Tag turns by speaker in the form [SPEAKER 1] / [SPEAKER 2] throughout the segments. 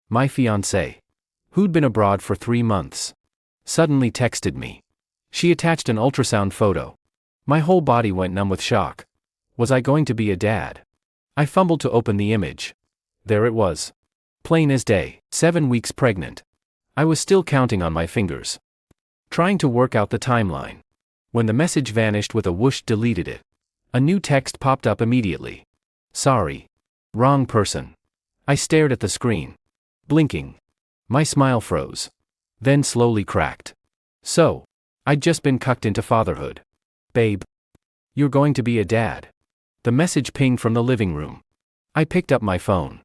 [SPEAKER 1] My fiancée, who'd been abroad for 3 months, suddenly texted me. She attached an ultrasound photo. My whole body went numb with shock. Was I going to be a dad? I fumbled to open the image. There it was. Plain as day, 7 weeks pregnant. I was still counting on my fingers, trying to work out the timeline, when the message vanished with a whoosh. Deleted it. A new text popped up immediately. Sorry. Wrong person. I stared at the screen, blinking. My smile froze, then slowly cracked. So, I'd just been cucked into fatherhood. Babe, you're going to be a dad. The message pinged from the living room. I picked up my phone.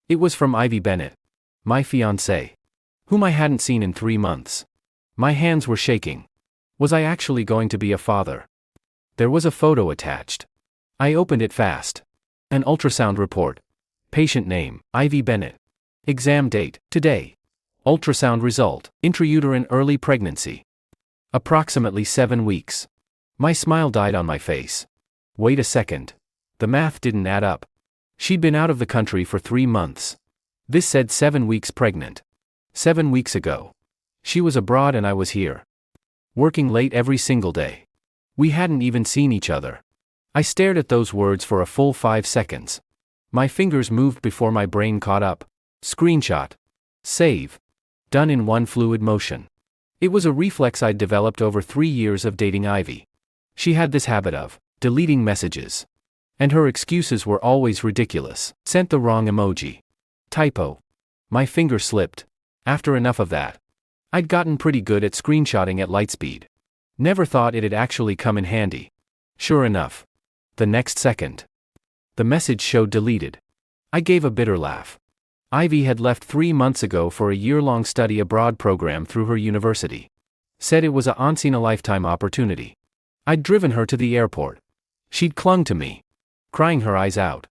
[SPEAKER 1] It was from Ivy Bennett, my fiancée, whom I hadn't seen in 3 months. My hands were shaking. Was I actually going to be a father? There was a photo attached. I opened it fast. An ultrasound report. Patient name, Ivy Bennett. Exam date, today. Ultrasound result, intrauterine early pregnancy. Approximately 7 weeks. My smile died on my face. Wait a second. The math didn't add up. She'd been out of the country for 3 months. This said 7 weeks pregnant. 7 weeks ago. She was abroad and I was here, working late every single day. We hadn't even seen each other. I stared at those words for a full 5 seconds. My fingers moved before my brain caught up. Screenshot. Save. Done in one fluid motion. It was a reflex I'd developed over 3 years of dating Ivy. She had this habit of deleting messages. And her excuses were always ridiculous. Sent the wrong emoji. Typo. My finger slipped. After enough of that. I'd gotten pretty good at screenshotting at light speed. Never thought it'd actually come in handy. Sure enough. The next second, the message showed deleted. I gave a bitter laugh. Ivy had left 3 months ago for a year-long study abroad program through her university. Said it was a once-in-a-lifetime opportunity. I'd driven her to the airport. She'd clung to me, crying her eyes out,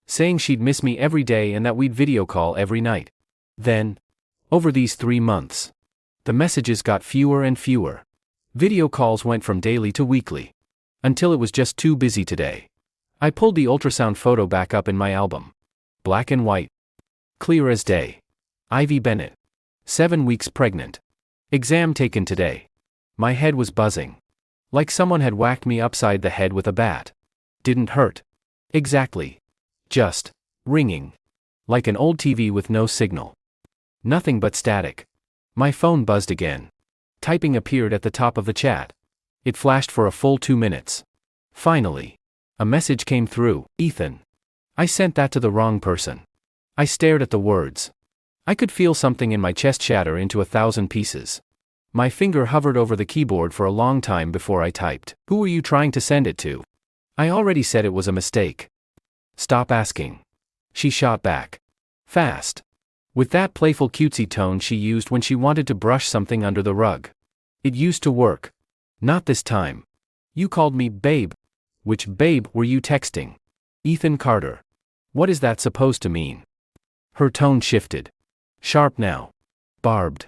[SPEAKER 1] saying she'd miss me every day and that we'd video call every night. Then, over these 3 months, the messages got fewer and fewer. Video calls went from daily to weekly, until it was just too busy today. I pulled the ultrasound photo back up in my album. Black and white. Clear as day. Ivy Bennett. 7 weeks pregnant. Exam taken today. My head was buzzing. Like someone had whacked me upside the head with a bat. Didn't hurt. Exactly. Just ringing. Like an old TV with no signal. Nothing but static. My phone buzzed again. Typing appeared at the top of the chat. It flashed for a full 2 minutes. Finally, a message came through. Ethan. I sent that to the wrong person. I stared at the words. I could feel something in my chest shatter into 1,000 pieces. My finger hovered over the keyboard for a long time before I typed. Who were you trying to send it to? I already said it was a mistake. Stop asking. She shot back. Fast. With that playful cutesy tone she used when she wanted to brush something under the rug. It used to work. Not this time. You called me babe. Which babe were you texting? Ethan Carter. What is that supposed to mean? Her tone shifted. Sharp now. Barbed.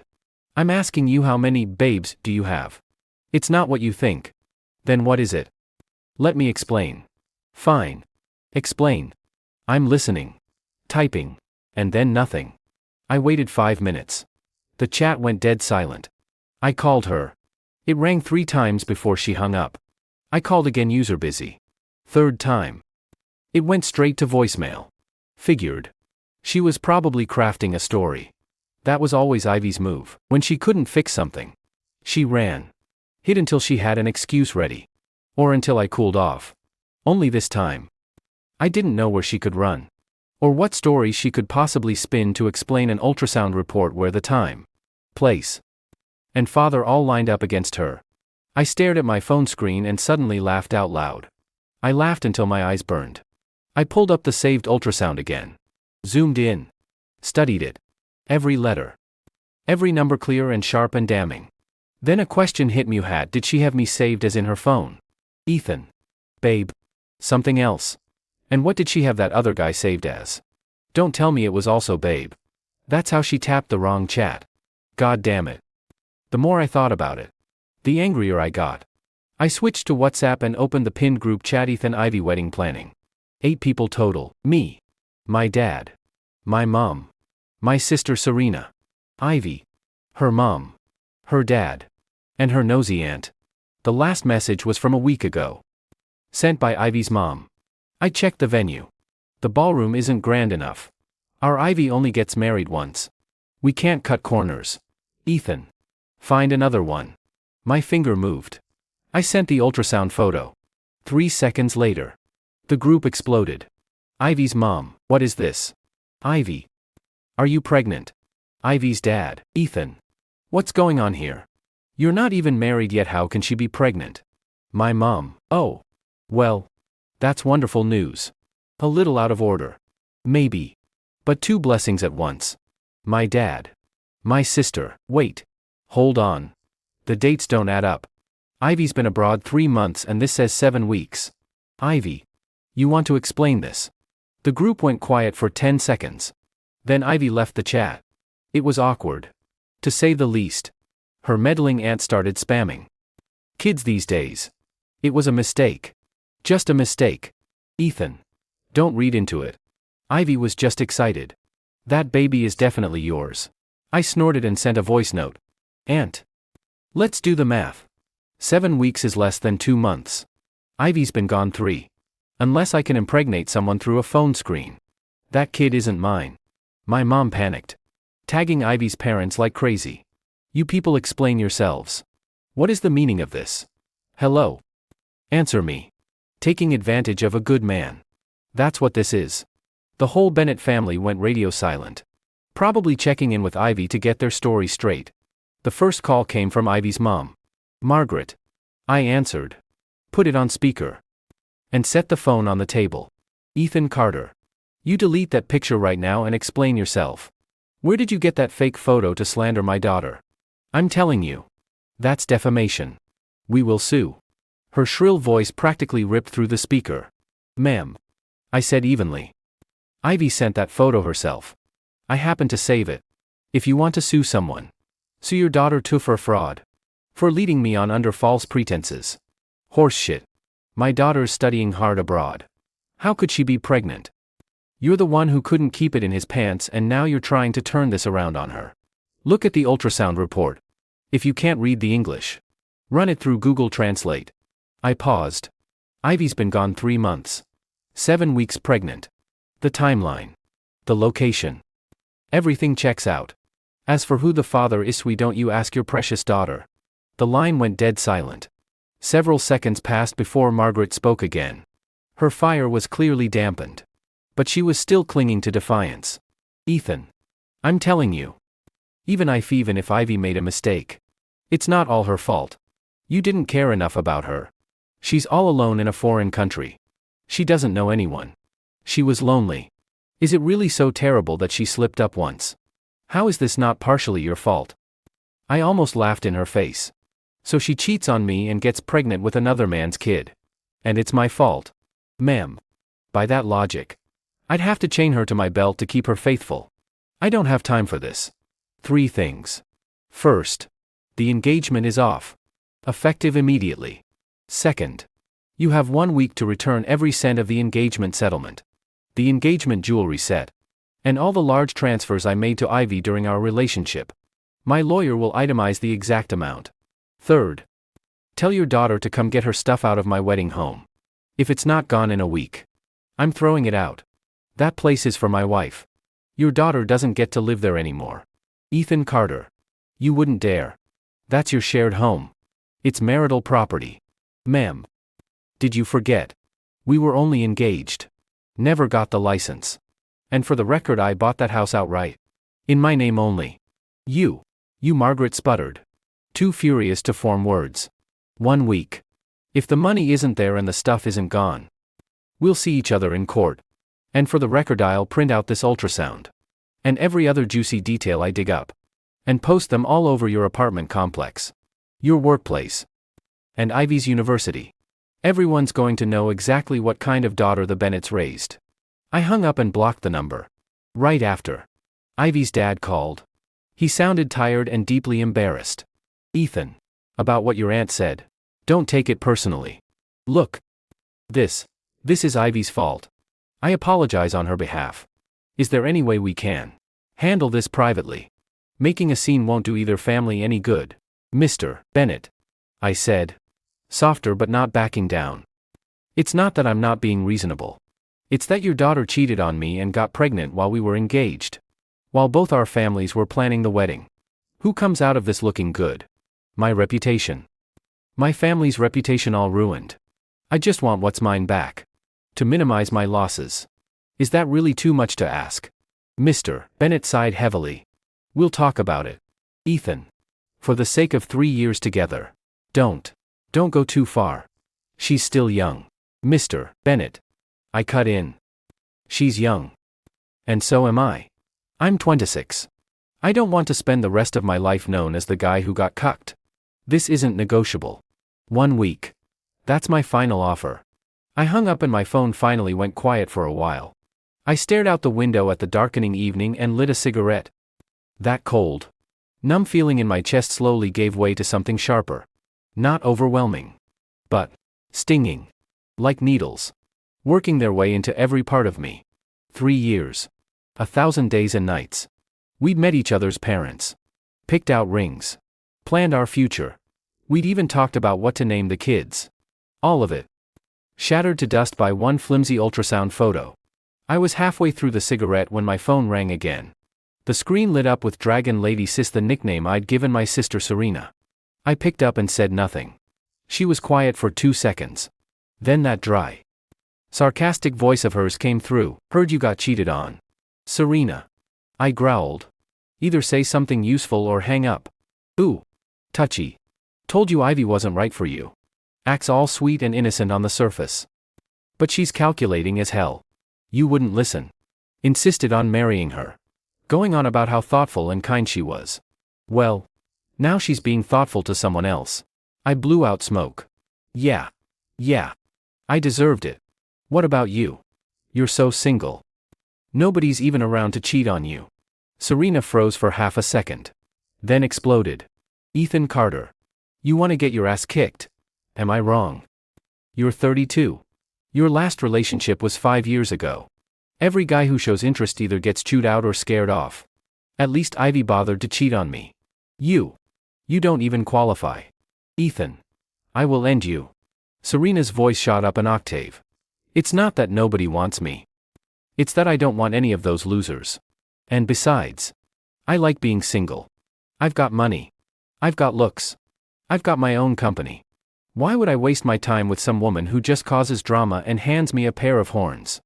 [SPEAKER 1] I'm asking you, how many babes do you have? It's not what you think. Then what is it? Let me explain. Fine. Explain. I'm listening. Typing. And then nothing. I waited 5 minutes. The chat went dead silent. I called her. It rang 3 times before she hung up. I called again, user busy. 3rd time. It went straight to voicemail. Figured. She was probably crafting a story. That was always Ivy's move. When she couldn't fix something, she ran. Hid until she had an excuse ready. Or until I cooled off. Only this time, I didn't know where she could run. Or what story she could possibly spin to explain an ultrasound report where the time, place, and father all lined up against her. I stared at my phone screen and suddenly laughed out loud. I laughed until my eyes burned. I pulled up the saved ultrasound again. Zoomed in. Studied it. Every letter. Every number clear and sharp and damning. Then a question hit me. Did she have me saved as in her phone? Ethan. Babe. Something else. And what did she have that other guy saved as? Don't tell me it was also babe. That's how she tapped the wrong chat. God damn it. The more I thought about it, the angrier I got. I switched to WhatsApp and opened the pinned group chat. Ethan Ivy wedding planning. 8 people total. Me. My dad. My mom. My sister Serena. Ivy. Her mom. Her dad. And her nosy aunt. The last message was from a week ago. Sent by Ivy's mom. I checked the venue. The ballroom isn't grand enough. Our Ivy only gets married once. We can't cut corners. Ethan. Find another one. My finger moved. I sent the ultrasound photo. 3 seconds later. The group exploded. Ivy's mom. What is this? Ivy. Are you pregnant? Ivy's dad. Ethan. What's going on here? You're not even married yet, how can she be pregnant? My mom. Oh. Well. That's wonderful news. A little out of order. Maybe. But 2 blessings at once. My dad. My sister. Wait. Hold on. The dates don't add up. Ivy's been abroad 3 months and this says 7 weeks. Ivy. You want to explain this? The group went quiet for 10 seconds. Then Ivy left the chat. It was awkward. To say the least. Her meddling aunt started spamming. Kids these days. It was a mistake. Just a mistake. Ethan. Don't read into it. Ivy was just excited. That baby is definitely yours. I snorted and sent a voice note. Aunt. Let's do the math. 7 weeks is less than 2 months. Ivy's been gone 3. Unless I can impregnate someone through a phone screen. That kid isn't mine. My mom panicked. Tagging Ivy's parents like crazy. You people explain yourselves. What is the meaning of this? Hello? Answer me. Taking advantage of a good man. That's what this is. The whole Bennett family went radio silent. Probably checking in with Ivy to get their story straight. The first call came from Ivy's mom. Margaret. I answered. Put it on speaker. And set the phone on the table. Ethan Carter. You delete that picture right now and explain yourself. Where did you get that fake photo to slander my daughter? I'm telling you. That's defamation. We will sue. Her shrill voice practically ripped through the speaker. Ma'am. I said evenly. Ivy sent that photo herself. I happened to save it. If you want to sue someone, sue your daughter too for fraud. For leading me on under false pretenses. Horseshit. My daughter's studying hard abroad. How could she be pregnant? You're the one who couldn't keep it in his pants and now you're trying to turn this around on her. Look at the ultrasound report. If you can't read the English, run it through Google Translate. I paused. Ivy's been gone 3 months. 7 weeks pregnant. The timeline. The location. Everything checks out. As for who the father is, don't you ask your precious daughter. The line went dead silent. Several seconds passed before Margaret spoke again. Her fire was clearly dampened. But she was still clinging to defiance. Ethan. I'm telling you. Even if Ivy made a mistake. It's not all her fault. You didn't care enough about her. She's all alone in a foreign country. She doesn't know anyone. She was lonely. Is it really so terrible that she slipped up once? How is this not partially your fault? I almost laughed in her face. So she cheats on me and gets pregnant with another man's kid. And it's my fault. Ma'am. By that logic, I'd have to chain her to my belt to keep her faithful. I don't have time for this. 3 things. First, the engagement is off. Effective immediately. Second, you have 1 week to return every cent of the engagement settlement. The engagement jewelry set. And all the large transfers I made to Ivy during our relationship. My lawyer will itemize the exact amount. Third, tell your daughter to come get her stuff out of my wedding home. If it's not gone in a week, I'm throwing it out. That place is for my wife. Your daughter doesn't get to live there anymore. Ethan Carter. You wouldn't dare. That's your shared home. It's marital property. Ma'am. Did you forget? We were only engaged. Never got the license. And for the record, I bought that house outright. In my name only. You, Margaret sputtered. Too furious to form words. 1 week. If the money isn't there and the stuff isn't gone, we'll see each other in court. And for the record, I'll print out this ultrasound. And every other juicy detail I dig up. And post them all over your apartment complex. Your workplace. And Ivy's university. Everyone's going to know exactly what kind of daughter the Bennetts raised. I hung up and blocked the number. Right after, Ivy's dad called. He sounded tired and deeply embarrassed. Ethan. About what your aunt said. Don't take it personally. Look. This is Ivy's fault. I apologize on her behalf. Is there any way we can Handle this privately. Making a scene won't do either family any good. Mr. Bennett, I said. Softer but not backing down. It's not that I'm not being reasonable. It's that your daughter cheated on me and got pregnant while we were engaged. While both our families were planning the wedding. Who comes out of this looking good? My reputation. My family's reputation all ruined. I just want what's mine back. To minimize my losses. Is that really too much to ask? Mr. Bennett sighed heavily. We'll talk about it. Ethan. For the sake of 3 years together. Don't go too far. She's still young. Mr. Bennett. I cut in. She's young. And so am I. I'm 26. I don't want to spend the rest of my life known as the guy who got cucked. This isn't negotiable. 1 week. That's my final offer. I hung up and my phone finally went quiet for a while. I stared out the window at the darkening evening and lit a cigarette. That cold, numb feeling in my chest slowly gave way to something sharper. Not overwhelming. But stinging. Like needles. Working their way into every part of me. 3 years. 1,000 days and nights. We'd met each other's parents. Picked out rings. Planned our future. We'd even talked about what to name the kids. All of it. Shattered to dust by one flimsy ultrasound photo. I was halfway through the cigarette when my phone rang again. The screen lit up with Dragon Lady Sis, the nickname I'd given my sister Serena. I picked up and said nothing. She was quiet for 2 seconds. Then that dry, sarcastic voice of hers came through. Heard you got cheated on. Serena. I growled. Either say something useful or hang up. Ooh. Touchy. Told you Ivy wasn't right for you. Acts all sweet and innocent on the surface. But she's calculating as hell. You wouldn't listen. Insisted on marrying her. Going on about how thoughtful and kind she was. Well, now she's being thoughtful to someone else. I blew out smoke. Yeah. I deserved it. What about you? You're so single. Nobody's even around to cheat on you. Serena froze for half a second. Then exploded. Ethan Carter. You want to get your ass kicked? Am I wrong? You're 32. Your last relationship was 5 years ago. Every guy who shows interest either gets chewed out or scared off. At least Ivy bothered to cheat on me. You don't even qualify. Ethan. I will end you. Serena's voice shot up an octave. It's not that nobody wants me. It's that I don't want any of those losers. And besides, I like being single. I've got money. I've got looks. I've got my own company. Why would I waste my time with some woman who just causes drama and hands me a pair of horns?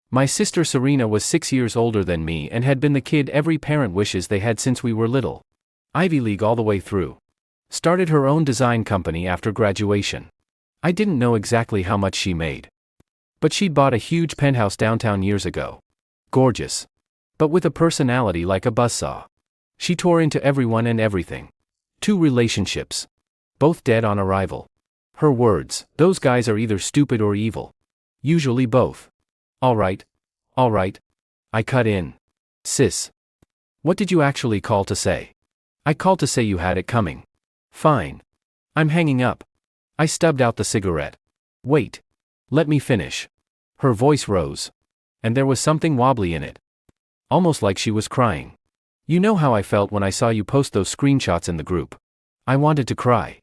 [SPEAKER 1] My sister Serena was 6 years older than me and had been the kid every parent wishes they had since we were little. Ivy League all the way through. Started her own design company after graduation. I didn't know exactly how much she made. But she'd bought a huge penthouse downtown years ago. Gorgeous. But with a personality like a buzzsaw. She tore into everyone and everything. 2 relationships. Both dead on arrival. Her words, those guys are either stupid or evil. Usually both. All right. I cut in. Sis. What did you actually call to say? I called to say you had it coming. Fine. I'm hanging up. I stubbed out the cigarette. Wait. Let me finish. Her voice rose. And there was something wobbly in it. Almost like she was crying. You know how I felt when I saw you post those screenshots in the group. I wanted to cry.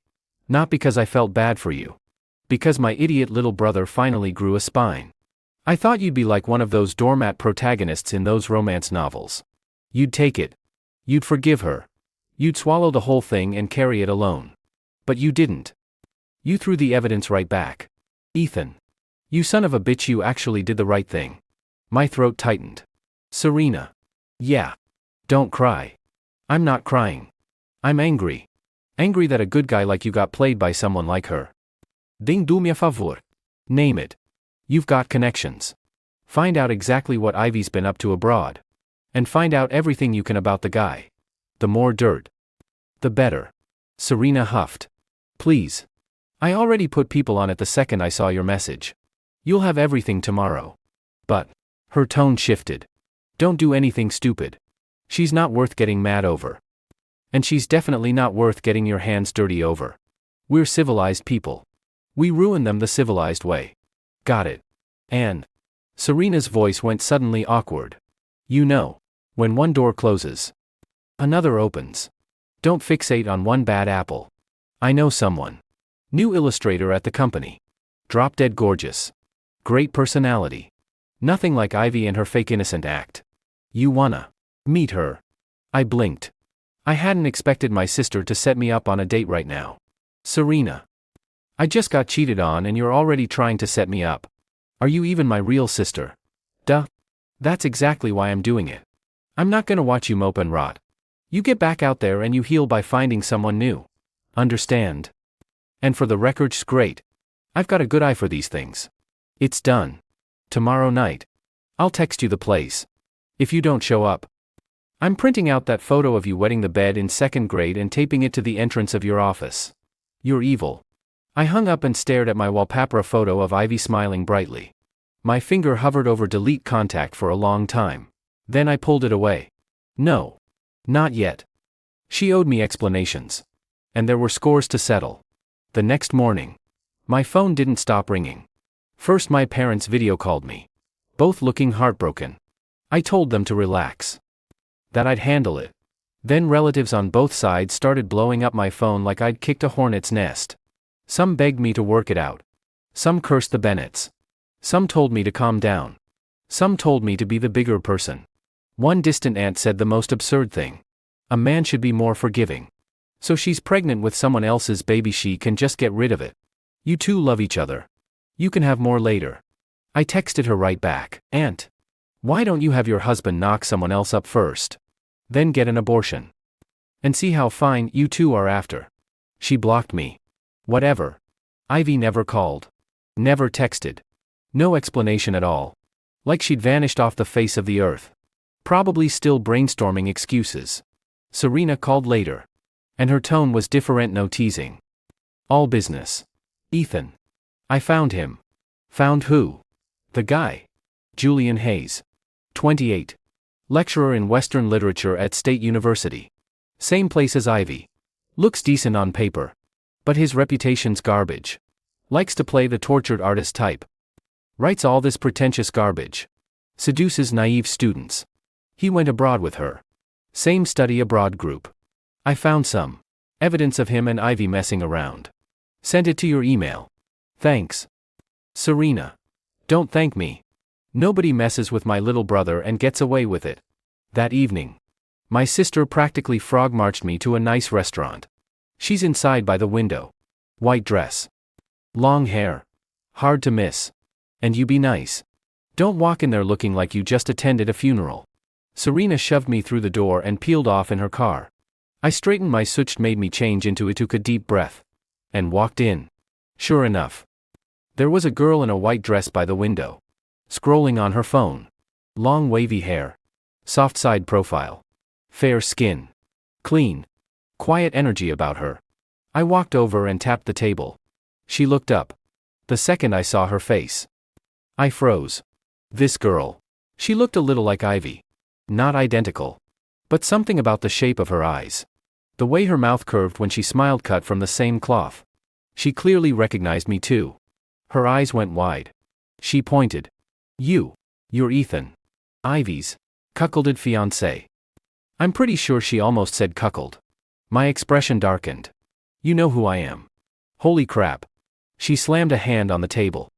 [SPEAKER 1] Not because I felt bad for you. Because my idiot little brother finally grew a spine. I thought you'd be like one of those doormat protagonists in those romance novels. You'd take it. You'd forgive her. You'd swallow the whole thing and carry it alone. But you didn't. You threw the evidence right back. Ethan. You son of a bitch, you actually did the right thing. My throat tightened. Serena. Yeah. Don't cry. I'm not crying. I'm angry. Angry that a good guy like you got played by someone like her. Ding-me a favor. Name it. You've got connections. Find out exactly what Ivy's been up to abroad. And find out everything you can about the guy. The more dirt, the better. Serena huffed. Please. I already put people on it the second I saw your message. You'll have everything tomorrow. But, her tone shifted. Don't do anything stupid. She's not worth getting mad over. And she's definitely not worth getting your hands dirty over. We're civilized people. We ruin them the civilized way. Got it. And Serena's voice went suddenly awkward. You know, When one door closes, another opens. Don't fixate on one bad apple. I know someone. New illustrator at the company. Drop dead gorgeous. Great personality. Nothing like Ivy and her fake innocent act. You wanna meet her? I blinked. I hadn't expected my sister to set me up on a date right now. Serena. I just got cheated on and you're already trying to set me up. Are you even my real sister? Duh. That's exactly why I'm doing it. I'm not gonna watch you mope and rot. You get back out there and you heal by finding someone new. Understand? And for the record, great. I've got a good eye for these things. It's done. Tomorrow night. I'll text you the place. If you don't show up, I'm printing out that photo of you wetting the bed in second grade and taping it to the entrance of your office. You're evil. I hung up and stared at my wallpaper photo of Ivy smiling brightly. My finger hovered over delete contact for a long time. Then I pulled it away. No. Not yet. She owed me explanations. And there were scores to settle. The next morning, my phone didn't stop ringing. First my parents video called me. Both looking heartbroken. I told them to relax. That I'd handle it. Then relatives on both sides started blowing up my phone like I'd kicked a hornet's nest. Some begged me to work it out. Some cursed the Bennetts. Some told me to calm down. Some told me to be the bigger person. One distant aunt said the most absurd thing. A man should be more forgiving. So she's pregnant with someone else's baby, she can just get rid of it. You two love each other. You can have more later. I texted her right back. Aunt. Why don't you have your husband knock someone else up first? Then get an abortion. And see how fine you two are after. She blocked me. Whatever. Ivy never called. Never texted. No explanation at all. Like she'd vanished off the face of the earth. Probably still brainstorming excuses. Serena called later. And her tone was different, no teasing. All business. Ethan. I found him. Found who? The guy. Julian Hayes. 28. Lecturer in Western Literature at State University. Same place as Ivy. Looks decent on paper. But his reputation's garbage. Likes to play the tortured artist type. Writes all this pretentious garbage. Seduces naive students. He went abroad with her. Same study abroad group. I found some evidence of him and Ivy messing around. Sent it to your email. Thanks. Serena. Don't thank me. Nobody messes with my little brother and gets away with it. That evening, my sister practically frog-marched me to a nice restaurant. She's inside by the window. White dress. Long hair. Hard to miss. And you be nice. Don't walk in there looking like you just attended a funeral. Serena shoved me through the door and peeled off in her car. I straightened my suit, made me change into it, took a deep breath. And walked in. Sure enough. There was a girl in a white dress by the window. Scrolling on her phone. Long wavy hair. Soft side profile. Fair skin. Clean. Quiet energy about her. I walked over and tapped the table. She looked up. The second I saw her face, I froze. This girl. She looked a little like Ivy. Not identical. But something about the shape of her eyes. The way her mouth curved when she smiled, cut from the same cloth. She clearly recognized me too. Her eyes went wide. She pointed. You're Ethan. Ivy's cuckolded fiancé. I'm pretty sure she almost said cuckold. My expression darkened. You know who I am. Holy crap. She slammed a hand on the table,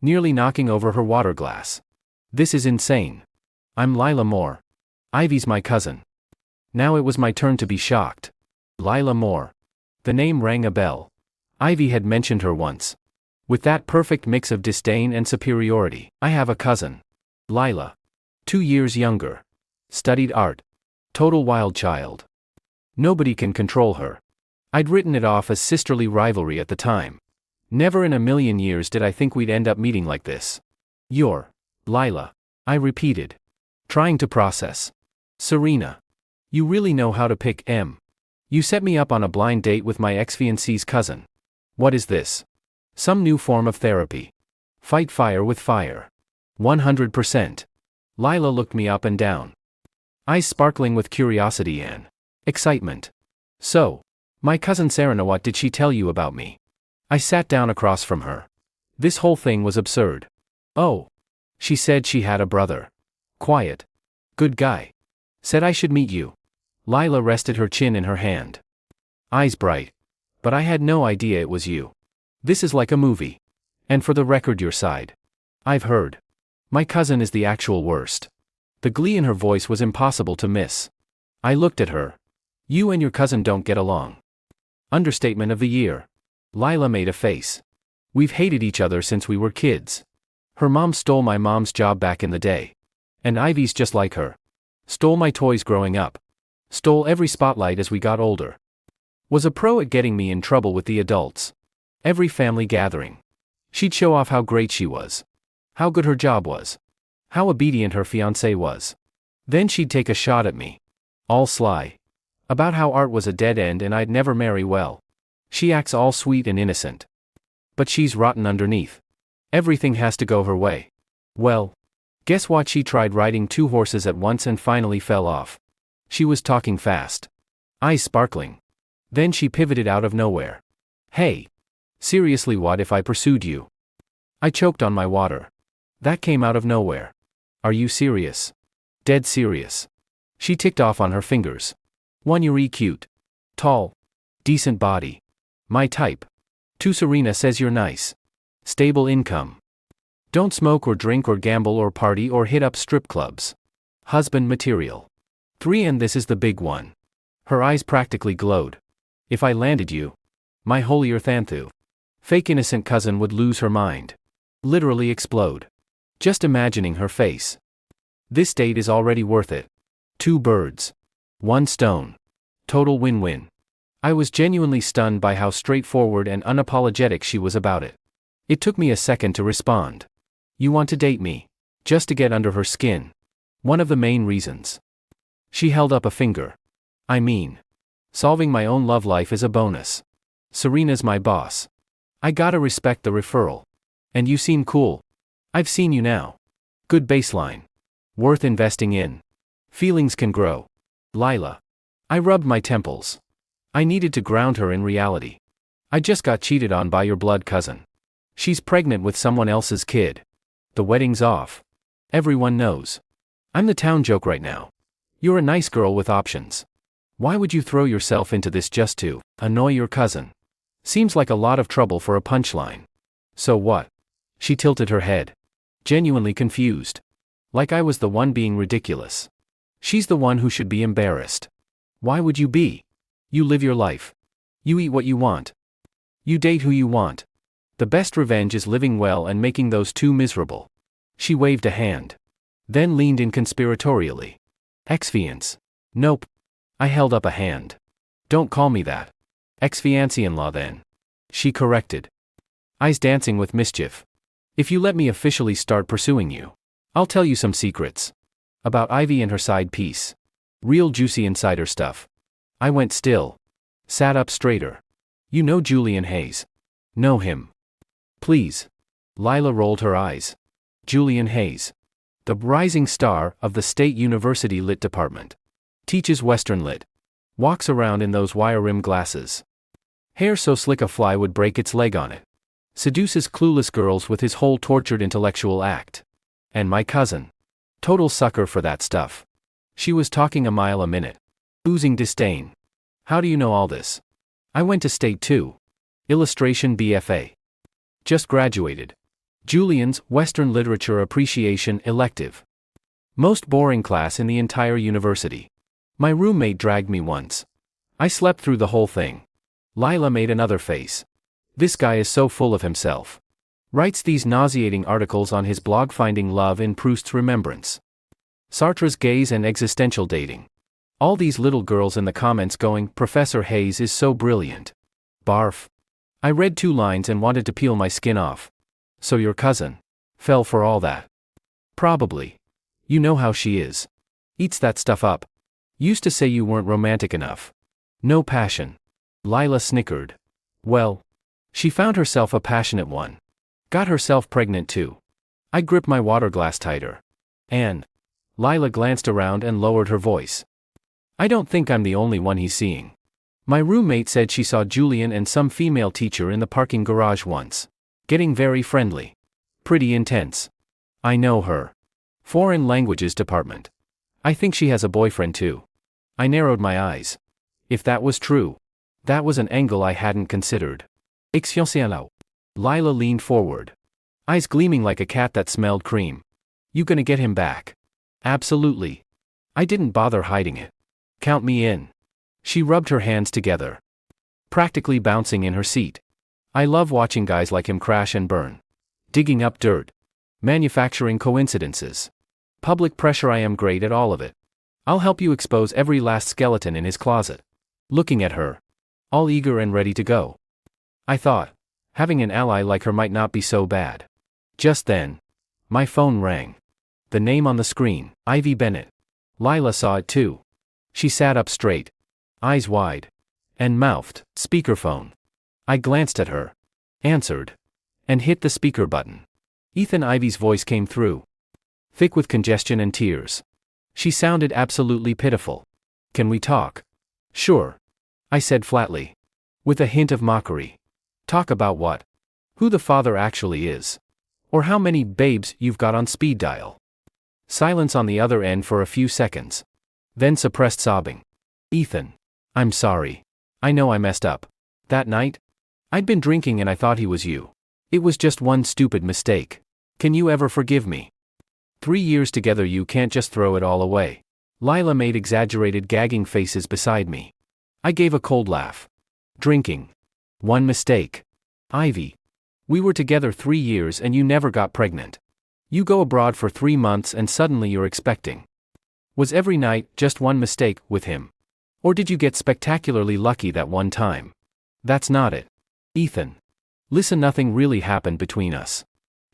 [SPEAKER 1] nearly knocking over her water glass. This is insane. I'm Lila Moore. Ivy's my cousin. Now it was my turn to be shocked. Lila Moore. The name rang a bell. Ivy had mentioned her once. With that perfect mix of disdain and superiority. I have a cousin. Lila. 2 years younger. Studied art. Total wild child. Nobody can control her. I'd written it off as sisterly rivalry at the time. Never in a million years did I think we'd end up meeting like this. You're Lila. I repeated. Trying to process. Serena. You really know how to pick M. You set me up on a blind date with my ex-fiancée's cousin. What is this? Some new form of therapy. Fight fire with fire. 100%. Lila looked me up and down. Eyes sparkling with curiosity and excitement. So, my cousin Serena, what did she tell you about me? I sat down across from her. This whole thing was absurd. Oh. She said she had a brother. Quiet. Good guy. Said I should meet you. Lila rested her chin in her hand. Eyes bright. But I had no idea it was you. This is like a movie. And for the record, your side. I've heard. My cousin is the actual worst. The glee in her voice was impossible to miss. I looked at her. You and your cousin don't get along. Understatement of the year. Lila made a face. We've hated each other since we were kids. Her mom stole my mom's job back in the day. And Ivy's just like her. Stole my toys growing up. Stole every spotlight as we got older. Was a pro at getting me in trouble with the adults. Every family gathering. She'd show off how great she was. How good her job was. How obedient her fiancé was. Then she'd take a shot at me. All sly. About how art was a dead end and I'd never marry well. She acts all sweet and innocent. But she's rotten underneath. Everything has to go her way. Well, guess what? She tried riding 2 horses at once and finally fell off. She was talking fast. Eyes sparkling. Then she pivoted out of nowhere. Hey. Seriously, what if I pursued you? I choked on my water. That came out of nowhere. Are you serious? Dead serious. She ticked off on her fingers. One, you're cute. Tall. Decent body. My type. 2, Serena says you're nice. Stable income. Don't smoke or drink or gamble or party or hit up strip clubs. Husband material. 3, and this is the big one. Her eyes practically glowed. If I landed you. My holier thanthu. Fake innocent cousin would lose her mind. Literally explode. Just imagining her face. This date is already worth it. 2 birds. 1 stone. Total win-win. I was genuinely stunned by how straightforward and unapologetic she was about it. It took me a second to respond. You want to date me? Just to get under her skin. One of the main reasons. She held up a finger. I mean, solving my own love life is a bonus. Serena's my boss. I gotta respect the referral. And you seem cool. I've seen you now. Good baseline. Worth investing in. Feelings can grow. Lila. I rubbed my temples. I needed to ground her in reality. I just got cheated on by your blood cousin. She's pregnant with someone else's kid. The wedding's off. Everyone knows. I'm the town joke right now. You're a nice girl with options. Why would you throw yourself into this just to annoy your cousin? Seems like a lot of trouble for a punchline. So what? She tilted her head. Genuinely confused. Like I was the one being ridiculous. She's the one who should be embarrassed. Why would you be? You live your life. You eat what you want. You date who you want. The best revenge is living well and making those 2 miserable. She waved a hand. Then leaned in conspiratorially. Ex-fiance. Nope. I held up a hand. Don't call me that. Ex-fiancé-in-law then. She corrected. Eyes dancing with mischief. If you let me officially start pursuing you, I'll tell you some secrets. About Ivy and her side piece. Real juicy insider stuff. I went still. Sat up straighter. You know Julian Hayes. Know him. Please. Lila rolled her eyes. Julian Hayes. The rising star of the State University Lit Department. Teaches Western Lit. Walks around in those wire-rim glasses. Hair so slick a fly would break its leg on it. Seduces clueless girls with his whole tortured intellectual act. And my cousin. Total sucker for that stuff. She was talking a mile a minute. Oozing disdain. How do you know all this? I went to State too. Illustration BFA. Just graduated. Julian's Western Literature Appreciation elective. Most boring class in the entire university. My roommate dragged me once. I slept through the whole thing. Lila made another face. This guy is so full of himself. Writes these nauseating articles on his blog Finding Love in Proust's Remembrance. Sartre's gaze and existential dating. All these little girls in the comments going, Professor Hayes is so brilliant. Barf. I read 2 lines and wanted to peel my skin off. So your cousin fell for all that? Probably. You know how she is. Eats that stuff up. Used to say you weren't romantic enough. No passion. Lila snickered. Well, she found herself a passionate one. Got herself pregnant too. I gripped my water glass tighter. And Lila glanced around and lowered her voice. I don't think I'm the only one he's seeing. My roommate said she saw Julian and some female teacher in the parking garage once. Getting very friendly. Pretty intense. I know her. Foreign Languages Department. I think she has a boyfriend too. I narrowed my eyes. If that was true, that was an angle I hadn't considered. Ex-fiancée. Lila leaned forward, eyes gleaming like a cat that smelled cream. You gonna get him back? Absolutely. I didn't bother hiding it. Count me in. She rubbed her hands together, practically bouncing in her seat. I love watching guys like him crash and burn. Digging up dirt. Manufacturing coincidences. Public pressure. I am great at all of it. I'll help you expose every last skeleton in his closet. Looking at her, all eager and ready to go. I thought, having an ally like her might not be so bad. Just then, my phone rang. The name on the screen, Ivy Bennett. Lila saw it too. She sat up straight, eyes wide, and mouthed, "Speakerphone." I glanced at her, answered, and hit the speaker button. Ethan Ivy's voice came through, thick with congestion and tears. She sounded absolutely pitiful. Can we talk? Sure, I said flatly, with a hint of mockery. Talk about what? Who the father actually is. Or how many babes you've got on speed dial. Silence on the other end for a few seconds. Then suppressed sobbing. Ethan. I'm sorry. I know I messed up. That night? I'd been drinking and I thought he was you. It was just one stupid mistake. Can you ever forgive me? 3 years together, you can't just throw it all away. Lila made exaggerated gagging faces beside me. I gave a cold laugh. Drinking. One mistake. Ivy. We were together 3 years and you never got pregnant. You go abroad for 3 months and suddenly you're expecting. Was every night just one mistake with him? Or did you get spectacularly lucky that one time? That's not it. Ethan. Listen, nothing really happened between us.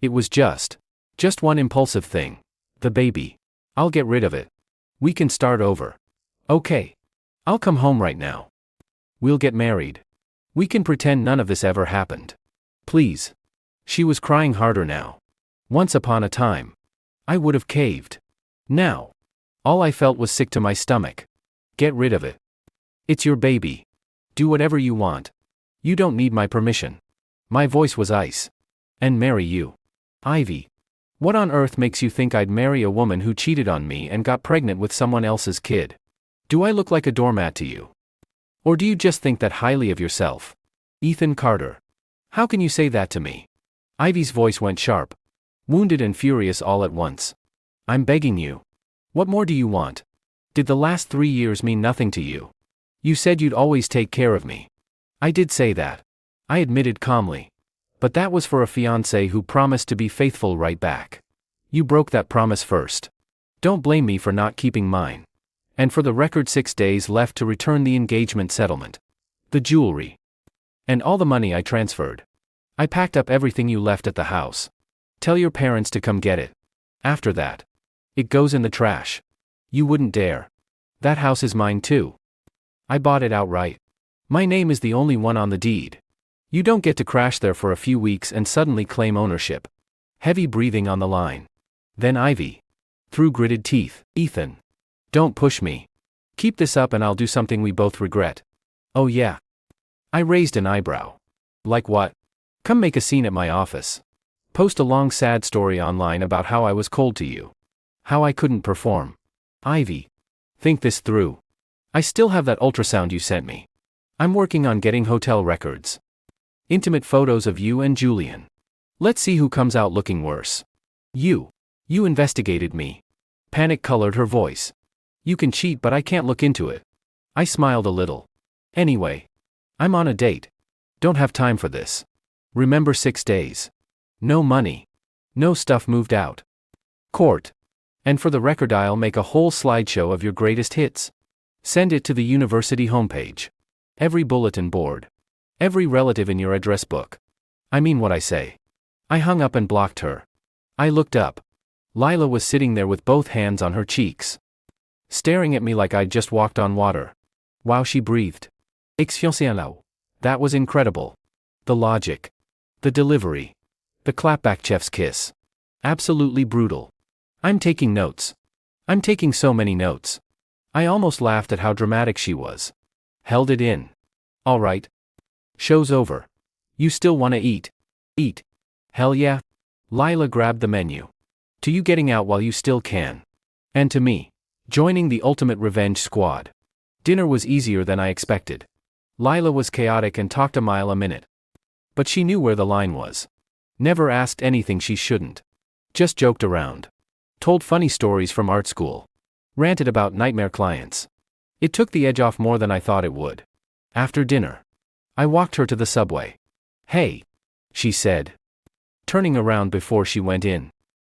[SPEAKER 1] It was just one impulsive thing. The baby. I'll get rid of it. We can start over. Okay. I'll come home right now. We'll get married. We can pretend none of this ever happened. Please. She was crying harder now. Once upon a time, I would have caved. Now, all I felt was sick to my stomach. Get rid of it. It's your baby. Do whatever you want. You don't need my permission. My voice was ice. And marry you. Ivy. What on earth makes you think I'd marry a woman who cheated on me and got pregnant with someone else's kid? Do I look like a doormat to you? Or do you just think that highly of yourself? Ethan Carter. How can you say that to me? Ivy's voice went sharp, wounded and furious all at once. I'm begging you. What more do you want? Did the last 3 years mean nothing to you? You said you'd always take care of me. I did say that. I admitted calmly. But that was for a fiancé who promised to be faithful right back. You broke that promise first. Don't blame me for not keeping mine. And for the record, 6 days left to return the engagement settlement. The jewelry. And all the money I transferred. I packed up everything you left at the house. Tell your parents to come get it. After that, it goes in the trash. You wouldn't dare. That house is mine too. I bought it outright. My name is the only one on the deed. You don't get to crash there for a few weeks and suddenly claim ownership. Heavy breathing on the line. Then Ivy. Through gritted teeth. Ethan. Don't push me. Keep this up and I'll do something we both regret. Oh yeah. I raised an eyebrow. Like what? Come make a scene at my office. Post a long sad story online about how I was cold to you. How I couldn't perform. Ivy. Think this through. I still have that ultrasound you sent me. I'm working on getting hotel records. Intimate photos of you and Julian. Let's see who comes out looking worse. You. You investigated me. Panic colored her voice. You can cheat, but I can't look into it. I smiled a little. Anyway. I'm on a date. Don't have time for this. Remember 6 days. No money. No stuff moved out. Court. And for the record, I'll make a whole slideshow of your greatest hits. Send it to the university homepage. Every bulletin board. Every relative in your address book. I mean what I say. I hung up and blocked her. I looked up. Lila was sitting there with both hands on her cheeks, staring at me like I'd just walked on water. Wow, she breathed. Ex-fiancée. That was incredible. The logic. The delivery. The clapback chef's kiss. Absolutely brutal. I'm taking notes. I'm taking so many notes. I almost laughed at how dramatic she was. Held it in. All right. Show's over. You still want to eat? Eat. Hell yeah. Lila grabbed the menu. To you, getting out while you still can. And to me, Joining the ultimate revenge squad. Dinner was easier than I expected. Lila was chaotic and talked a mile a minute. But she knew where the line was. Never asked anything she shouldn't. Just joked around. Told funny stories from art school. Ranted about nightmare clients. It took the edge off more than I thought it would. After dinner, I walked her to the subway. "Hey," she said, turning around before she went in.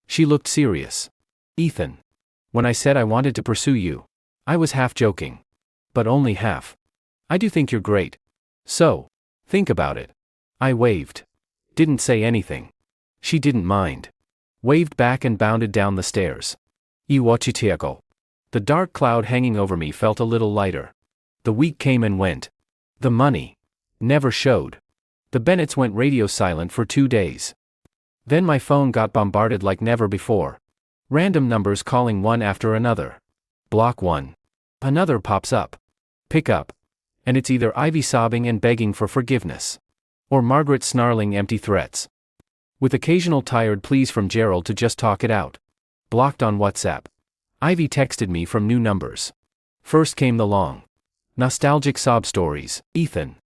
[SPEAKER 1] She looked serious. "Ethan, when I said I wanted to pursue you, I was half joking. But only half. I do think you're great. So, think about it." I waved. Didn't say anything. She didn't mind. Waved back and bounded down the stairs. Iwachitiako. The dark cloud hanging over me felt a little lighter. The week came and went. The money never showed. The Bennetts went radio silent for 2 days. Then my phone got bombarded like never before. Random numbers calling one after another. Block one. Another pops up. Pick up. And it's either Ivy sobbing and begging for forgiveness, or Margaret snarling empty threats, with occasional tired pleas from Gerald to just talk it out. Blocked on WhatsApp. Ivy texted me from new numbers. First came the long, nostalgic sob stories. "Ethan,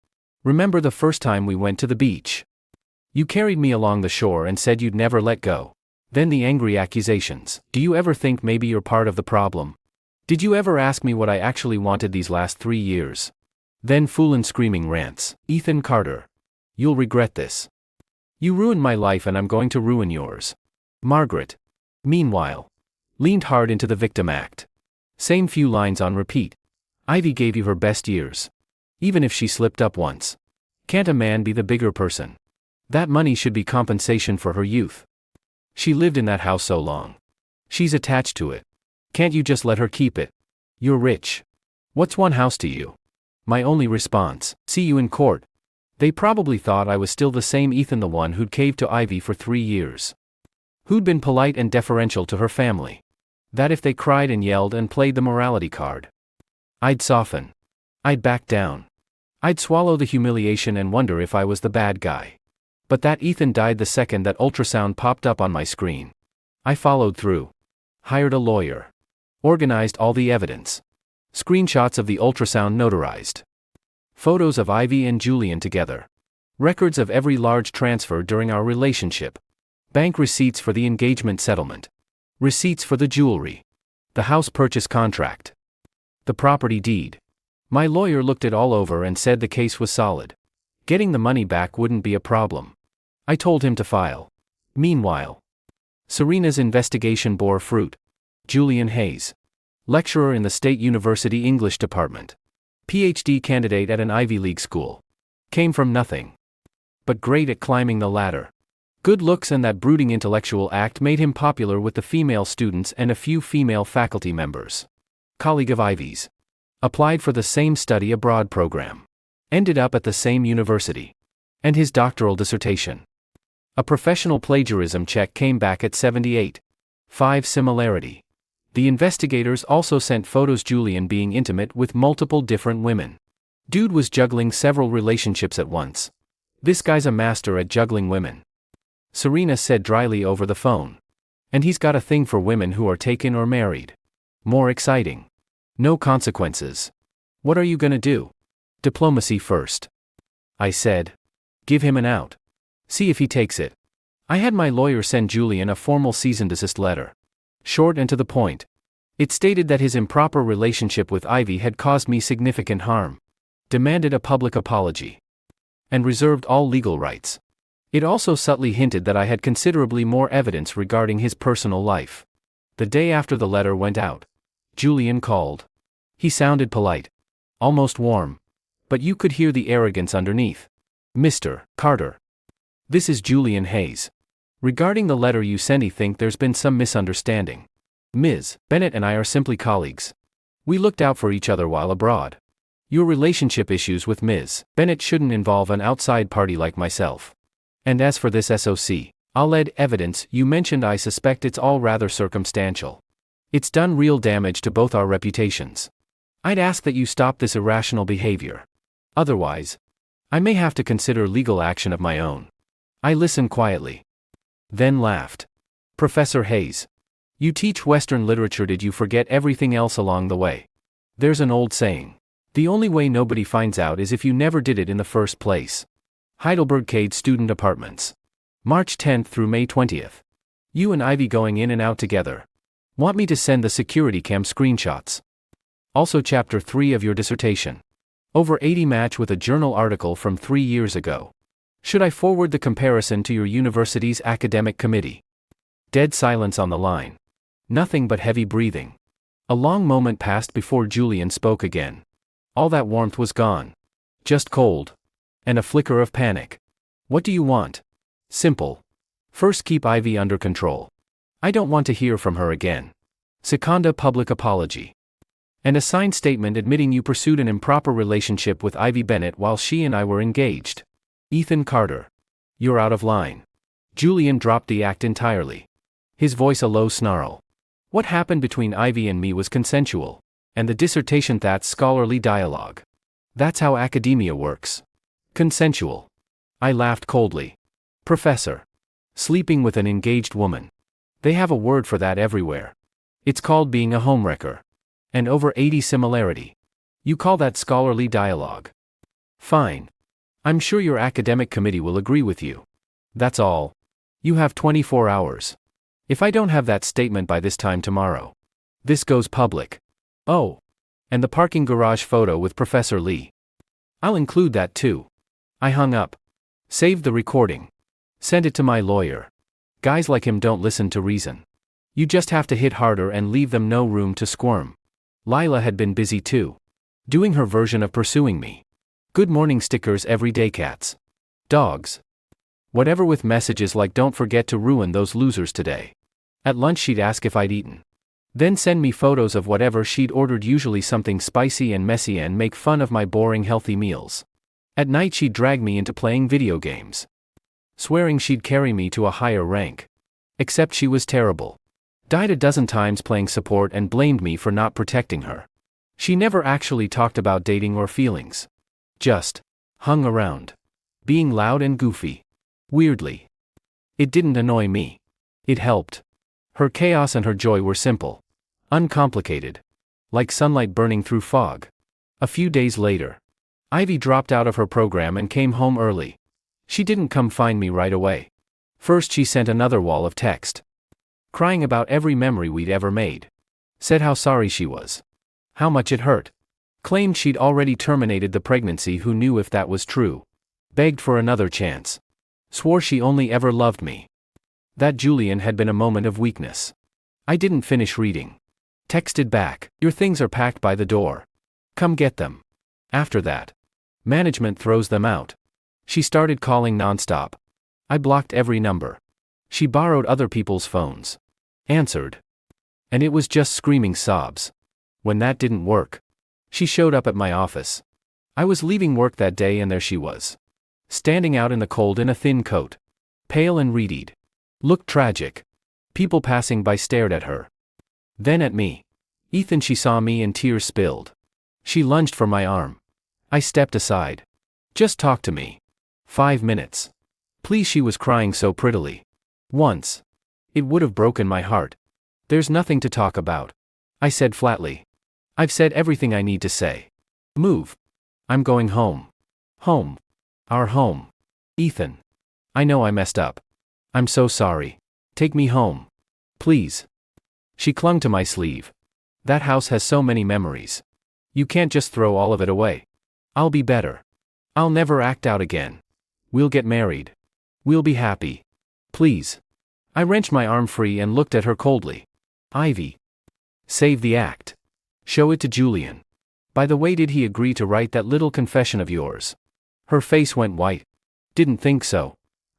[SPEAKER 1] remember the first time we went to the beach? You carried me along the shore and said you'd never let go." Then the angry accusations. "Do you ever think maybe you're part of the problem? Did you ever ask me what I actually wanted these last 3 years?" Then foolin' screaming rants. "Ethan Carter, you'll regret this. You ruined my life and I'm going to ruin yours." Margaret, meanwhile, leaned hard into the victim act. Same few lines on repeat. "Ivy gave you her best years. Even if she slipped up once. Can't a man be the bigger person? That money should be compensation for her youth. She lived in that house so long. She's attached to it. Can't you just let her keep it? You're rich. What's one house to you?" My only response: "See you in court." They probably thought I was still the same Ethan, the one who'd caved to Ivy for 3 years. Who'd been polite and deferential to her family. That if they cried and yelled and played the morality card, I'd soften. I'd back down. I'd swallow the humiliation and wonder if I was the bad guy. But that Ethan died the second that ultrasound popped up on my screen. I followed through. Hired a lawyer. Organized all the evidence. Screenshots of the ultrasound notarized. Photos of Ivy and Julian together. Records of every large transfer during our relationship. Bank receipts for the engagement settlement. Receipts for the jewelry. The house purchase contract. The property deed. My lawyer looked it all over and said the case was solid. Getting the money back wouldn't be a problem. I told him to file. Meanwhile, Serena's investigation bore fruit. Julian Hayes, lecturer in the State University English Department, PhD candidate at an Ivy League school. Came from nothing, but great at climbing the ladder. Good looks and that brooding intellectual act made him popular with the female students and a few female faculty members. Colleague of Ivy's. Applied for the same study abroad program. Ended up at the same university. And his doctoral dissertation. A professional plagiarism check came back at 78.5 similarity. The investigators also sent photos Julian being intimate with multiple different women. Dude was juggling several relationships at once. This guy's a master at juggling women. Serena said dryly over the phone. And he's got a thing for women who are taken or married. More exciting. No consequences. What are you gonna do? Diplomacy first. I said. Give him an out. See if he takes it. I had my lawyer send Julian a formal cease and desist letter. Short and to the point. It stated that his improper relationship with Ivy had caused me significant harm. Demanded a public apology. And reserved all legal rights. It also subtly hinted that I had considerably more evidence regarding his personal life. The day after the letter went out, Julian called. He sounded polite. Almost warm. But you could hear the arrogance underneath. Mr. Carter. This is Julian Hayes. Regarding the letter you sent, I think there's been some misunderstanding. Ms. Bennett and I are simply colleagues. We looked out for each other while abroad. Your relationship issues with Ms. Bennett shouldn't involve an outside party like myself. And as for this alleged evidence you mentioned, I suspect it's all rather circumstantial. It's done real damage to both our reputations. I'd ask that you stop this irrational behavior. Otherwise, I may have to consider legal action of my own. I listened quietly. Then laughed. Professor Hayes. You teach Western literature, did you forget everything else along the way? There's an old saying. The only way nobody finds out is if you never did it in the first place. Heidelberg Cade Student Apartments. March 10th through May 20th. You and Ivy going in and out together. Want me to send the security cam screenshots? Also Chapter 3 of your dissertation. Over 80 match with a journal article from 3 years ago. Should I forward the comparison to your university's academic committee? Dead silence on the line. Nothing but heavy breathing. A long moment passed before Julian spoke again. All that warmth was gone. Just cold. And a flicker of panic. What do you want? Simple. First, keep Ivy under control. I don't want to hear from her again. Seconda, public apology. And a signed statement admitting you pursued an improper relationship with Ivy Bennett while she and I were engaged. Ethan Carter. You're out of line. Julian dropped the act entirely. His voice a low snarl. What happened between Ivy and me was consensual. And the dissertation, that's scholarly dialogue. That's how academia works. Consensual. I laughed coldly. Professor. Sleeping with an engaged woman. They have a word for that everywhere. It's called being a homewrecker. And over 80 similarity. You call that scholarly dialogue? Fine. I'm sure your academic committee will agree with you. That's all. You have 24 hours. If I don't have that statement by this time tomorrow, this goes public. Oh. And the parking garage photo with Professor Lee. I'll include that too. I hung up. Saved the recording. Sent it to my lawyer. Guys like him don't listen to reason. You just have to hit harder and leave them no room to squirm. Lila had been busy too. Doing her version of pursuing me. Good morning stickers every day, cats. Dogs. Whatever, with messages like don't forget to ruin those losers today. At lunch she'd ask if I'd eaten. Then send me photos of whatever she'd ordered, usually something spicy and messy, and make fun of my boring healthy meals. At night she'd drag me into playing video games. Swearing she'd carry me to a higher rank. Except she was terrible. Died a dozen times playing support and blamed me for not protecting her. She never actually talked about dating or feelings. Just hung around. Being loud and goofy. Weirdly. It didn't annoy me. It helped. Her chaos and her joy were simple. Uncomplicated. Like sunlight burning through fog. A few days later, Ivy dropped out of her program and came home early. She didn't come find me right away. First she sent another wall of text. Crying about every memory we'd ever made. Said how sorry she was. How much it hurt. Claimed she'd already terminated the pregnancy, who knew if that was true. Begged for another chance. Swore she only ever loved me. That Julian had been a moment of weakness. I didn't finish reading. Texted back, your things are packed by the door. Come get them. After that, management throws them out. She started calling nonstop. I blocked every number. She borrowed other people's phones. Answered. And it was just screaming sobs. When that didn't work, she showed up at my office. I was leaving work that day and there she was. Standing out in the cold in a thin coat. Pale and reedied. Looked tragic. People passing by stared at her. Then at me. Ethan, she saw me and tears spilled. She lunged for my arm. I stepped aside. Just talk to me. 5 minutes. Please, she was crying so prettily. Once. It would have broken my heart. There's nothing to talk about. I said flatly. I've said everything I need to say. Move. I'm going home. Home. Our home. Ethan. I know I messed up. I'm so sorry. Take me home. Please. She clung to my sleeve. That house has so many memories. You can't just throw all of it away. I'll be better. I'll never act out again. We'll get married. We'll be happy. Please. I wrenched my arm free and looked at her coldly. Ivy. Save the act. Show it to Julian. By the way, did he agree to write that little confession of yours? Her face went white. Didn't think so.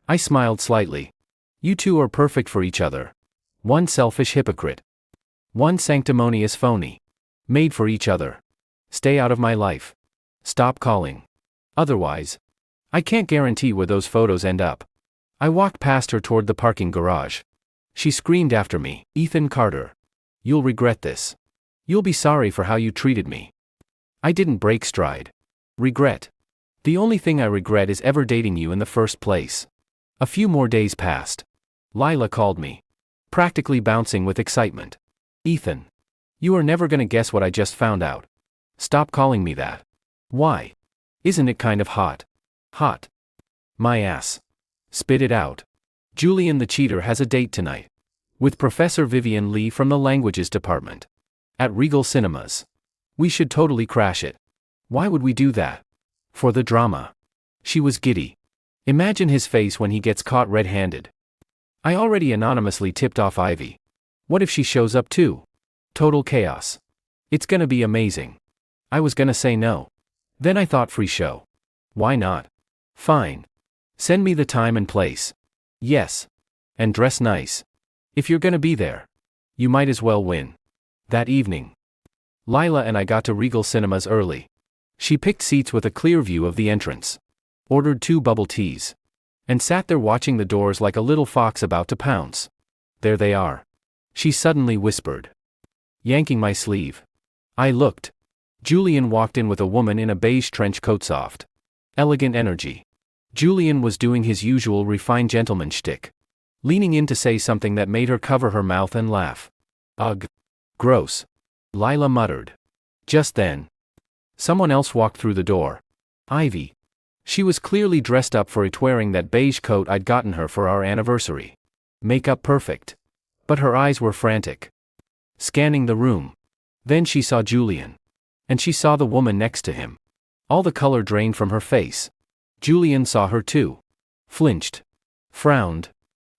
[SPEAKER 1] I smiled slightly. You two are perfect for each other. One selfish hypocrite. One sanctimonious phony. Made for each other. Stay out of my life. Stop calling. Otherwise, I can't guarantee where those photos end up. I walked past her toward the parking garage. She screamed after me, Ethan Carter. You'll regret this. You'll be sorry for how you treated me. I didn't break stride. Regret. The only thing I regret is ever dating you in the first place. A few more days passed. Lila called me. practically bouncing with excitement. Ethan. You are never gonna guess what I just found out. Stop calling me that. Why? Isn't it kind of hot? Hot. My ass. Spit it out. Julian the cheater has a date tonight. With Professor Vivian Lee from the languages department. At Regal Cinemas. We should totally crash it. Why would we do that? For the drama. She was giddy. Imagine his face when he gets caught red-handed. I already anonymously tipped off Ivy. What if she shows up too? Total chaos. It's gonna be amazing. I was gonna say no. Then I thought free show. Why not? Fine. Send me the time and place. Yes. And dress nice. If you're gonna be there. You might as well win. That evening. Lila and I got to Regal Cinemas early. She picked seats with a clear view of the entrance. Ordered 2 bubble teas. And sat there watching the doors like a little fox about to pounce. There they are. She suddenly whispered. Yanking my sleeve. I looked. Julian walked in with a woman in a beige trench coat, soft, elegant energy. Julian was doing his usual refined gentleman shtick. Leaning in to say something that made her cover her mouth and laugh. Ugh. Gross. Lila muttered. Just then. Someone else walked through the door. Ivy. She was clearly dressed up for it, wearing that beige coat I'd gotten her for our anniversary. Makeup perfect. But her eyes were frantic. Scanning the room. Then she saw Julian. And she saw the woman next to him. All the color drained from her face. Julian saw her too. Flinched. Frowned.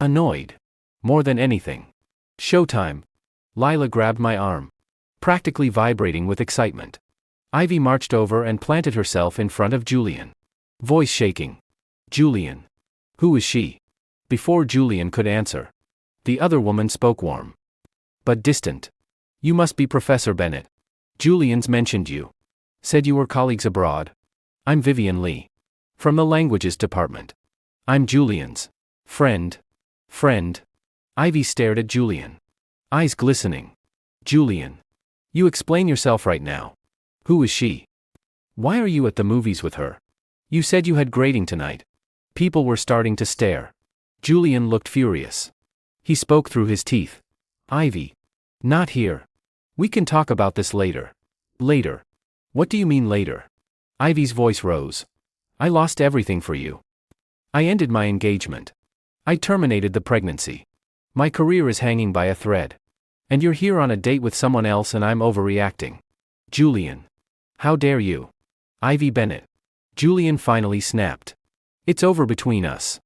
[SPEAKER 1] Annoyed. More than anything. Showtime. Lila grabbed my arm. Practically vibrating with excitement. Ivy marched over and planted herself in front of Julian. Voice shaking. Julian. Who is she? Before Julian could answer. The other woman spoke warm. But distant. You must be Professor Bennett. Julian's mentioned you. Said you were colleagues abroad. I'm Vivian Lee. From the languages department. I'm Julian's friend. Friend. Ivy stared at Julian. Eyes glistening. Julian. You explain yourself right now. Who is she? Why are you at the movies with her? You said you had grading tonight. People were starting to stare. Julian looked furious. He spoke through his teeth. Ivy. Not here. We can talk about this later. Later. What do you mean later? Ivy's voice rose. I lost everything for you. I ended my engagement. I terminated the pregnancy. My career is hanging by a thread. And you're here on a date with someone else and I'm overreacting. Julian. How dare you? Ivy Bennett. Julian finally snapped. It's over between us.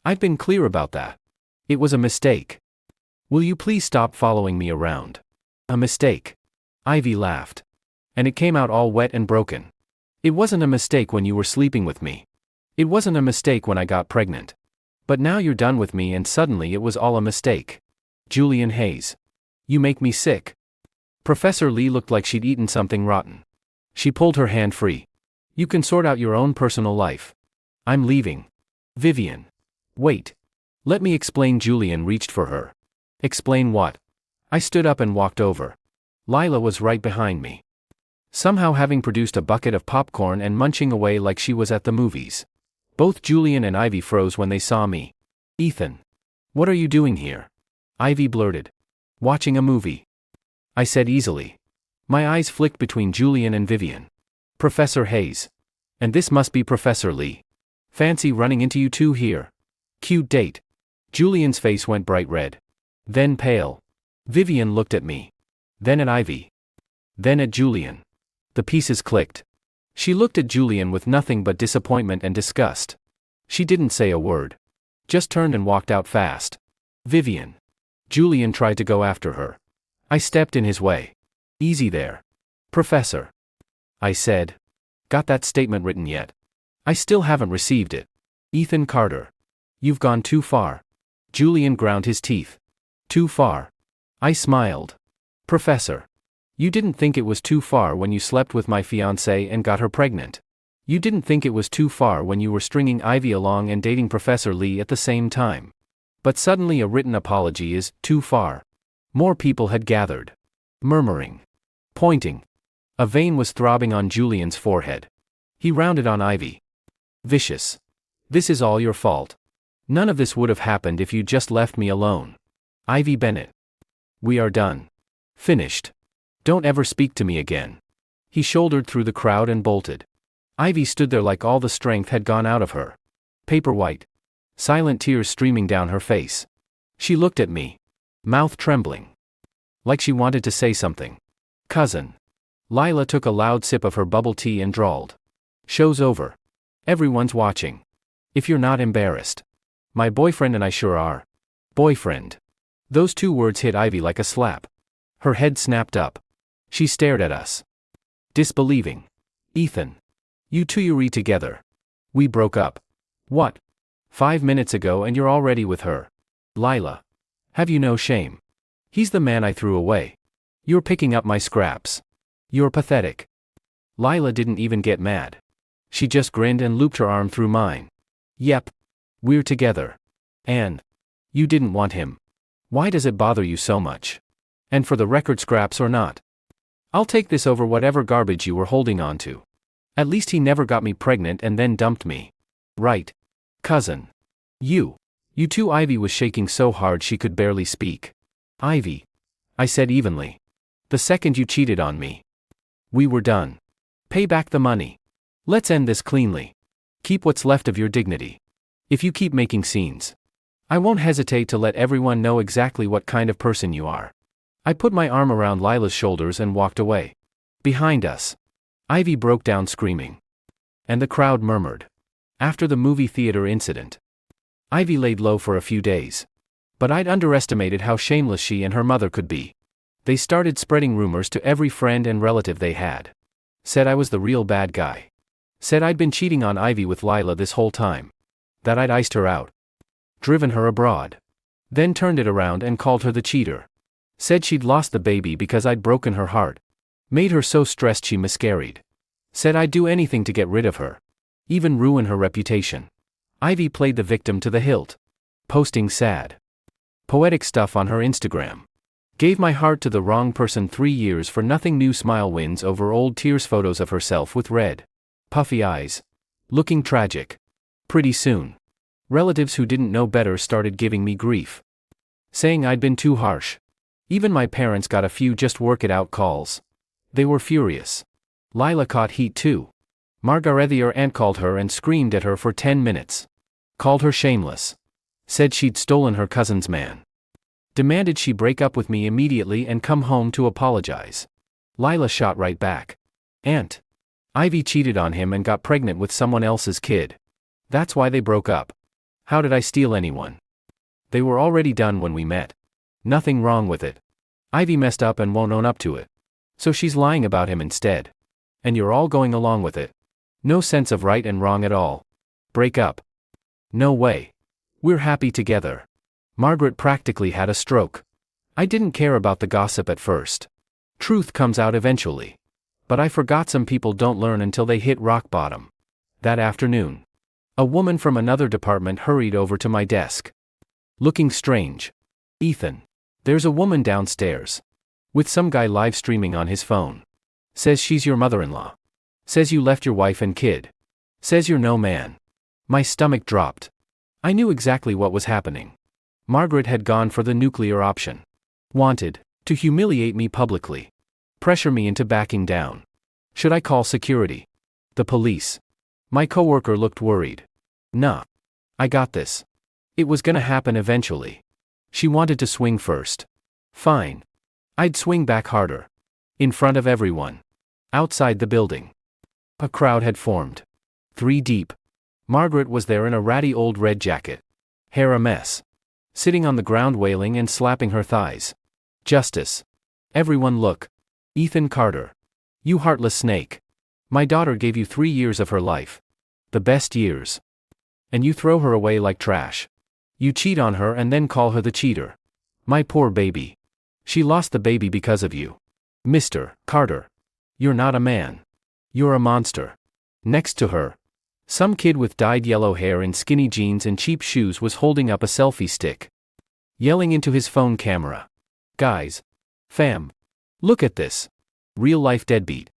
[SPEAKER 1] I've been clear about that. It was a mistake. Will you please stop following me around? A mistake. Ivy laughed. And it came out all wet and broken. It wasn't a mistake when you were sleeping with me. It wasn't a mistake when I got pregnant. But now you're done with me and suddenly it was all a mistake. Julian Hayes. You make me sick. Professor Lee looked like she'd eaten something rotten. She pulled her hand free. You can sort out your own personal life. I'm leaving. Vivian. Wait. Let me explain. Julian reached for her. Explain what? I stood up and walked over. Lila was right behind me. Somehow having produced a bucket of popcorn and munching away like she was at the movies. Both Julian and Ivy froze when they saw me. Ethan. What are you doing here? Ivy blurted. Watching a movie. I said easily. My eyes flicked between Julian and Vivian. Professor Hayes. And this must be Professor Lee. Fancy running into you two here. Cute date. Julian's face went bright red. Then pale. Vivian looked at me. Then at Ivy. Then at Julian. The pieces clicked. She looked at Julian with nothing but disappointment and disgust. She didn't say a word. Just turned and walked out fast. Vivian. Julian tried to go after her. I stepped in his way. Easy there. Professor. I said. Got that statement written yet? I still haven't received it. Ethan Carter. You've gone too far. Julian ground his teeth. Too far. I smiled. Professor. You didn't think it was too far when you slept with my fiancée and got her pregnant. You didn't think it was too far when you were stringing Ivy along and dating Professor Lee at the same time. But suddenly a written apology is too far. More people had gathered. Murmuring. Pointing. A vein was throbbing on Julian's forehead. He rounded on Ivy. Vicious. This is all your fault. None of this would have happened if you'd just left me alone. Ivy Bennett. We are done. Finished. Don't ever speak to me again. He shouldered through the crowd and bolted. Ivy stood there like all the strength had gone out of her. Paper white. Silent tears streaming down her face. She looked at me. Mouth trembling. Like she wanted to say something. Cousin. Lila took a loud sip of her bubble tea and drawled. Show's over. Everyone's watching. If you're not embarrassed. My boyfriend and I sure are. Boyfriend. Those two words hit Ivy like a slap. Her head snapped up. She stared at us. Disbelieving. Ethan. You two are together. We broke up. What? 5 minutes ago and you're already with her. Lila. Have you no shame? He's the man I threw away. You're picking up my scraps. You're pathetic. Lila didn't even get mad. She just grinned and looped her arm through mine. Yep. We're together. And you didn't want him. Why does it bother you so much? And for the record, scraps or not, I'll take this over whatever garbage you were holding on to. At least he never got me pregnant and then dumped me. Right. Cousin. You too. Ivy was shaking so hard she could barely speak. Ivy. I said evenly. The second you cheated on me. We were done. Pay back the money. Let's end this cleanly. Keep what's left of your dignity. If you keep making scenes, I won't hesitate to let everyone know exactly what kind of person you are. I put my arm around Lila's shoulders and walked away. Behind us, Ivy broke down screaming. And the crowd murmured. After the movie theater incident, Ivy laid low for a few days. But I'd underestimated how shameless she and her mother could be. They started spreading rumors to every friend and relative they had. Said I was the real bad guy. Said I'd been cheating on Ivy with Lila this whole time. That I'd iced her out. Driven her abroad. Then turned it around and called her the cheater. Said she'd lost the baby because I'd broken her heart. Made her so stressed she miscarried. Said I'd do anything to get rid of her. Even ruin her reputation. Ivy played the victim to the hilt. Posting sad, poetic stuff on her Instagram. Gave my heart to the wrong person. 3 years for nothing. New smile wins over old tears. Photos of herself with red, puffy eyes. Looking tragic. Pretty soon, relatives who didn't know better started giving me grief. Saying I'd been too harsh. Even my parents got a few just work it out calls. They were furious. Lila caught heat too. Margaretha, her aunt, called her and screamed at her for 10 minutes. Called her shameless. Said she'd stolen her cousin's man. Demanded she break up with me immediately and come home to apologize. Lila shot right back. Aunt. Ivy cheated on him and got pregnant with someone else's kid. That's why they broke up. How did I steal anyone? They were already done when we met. Nothing wrong with it. Ivy messed up and won't own up to it. So she's lying about him instead. And you're all going along with it. No sense of right and wrong at all. Break up. No way. We're happy together. Margaret practically had a stroke. I didn't care about the gossip at first. Truth comes out eventually. But I forgot some people don't learn until they hit rock bottom. That afternoon, a woman from another department hurried over to my desk. Looking strange. Ethan. There's a woman downstairs. With some guy live streaming on his phone. Says she's your mother-in-law. Says you left your wife and kid. Says you're no man. My stomach dropped. I knew exactly what was happening. Margaret had gone for the nuclear option. Wanted to humiliate me publicly. Pressure me into backing down. Should I call security? The police? My coworker looked worried. Nah. I got this. It was gonna happen eventually. She wanted to swing first. Fine. I'd swing back harder. In front of everyone. Outside the building. A crowd had formed. 3 deep. Margaret was there in a ratty old red jacket. Hair a mess. Sitting on the ground wailing and slapping her thighs. Justice. Everyone look. Ethan Carter. You heartless snake. My daughter gave you 3 years of her life. The best years. And you throw her away like trash. You cheat on her and then call her the cheater. My poor baby. She lost the baby because of you. Mr. Carter. You're not a man. You're a monster. Next to her, some kid with dyed yellow hair and skinny jeans and cheap shoes was holding up a selfie stick. Yelling into his phone camera. Guys. Fam. Look at this. Real life deadbeat.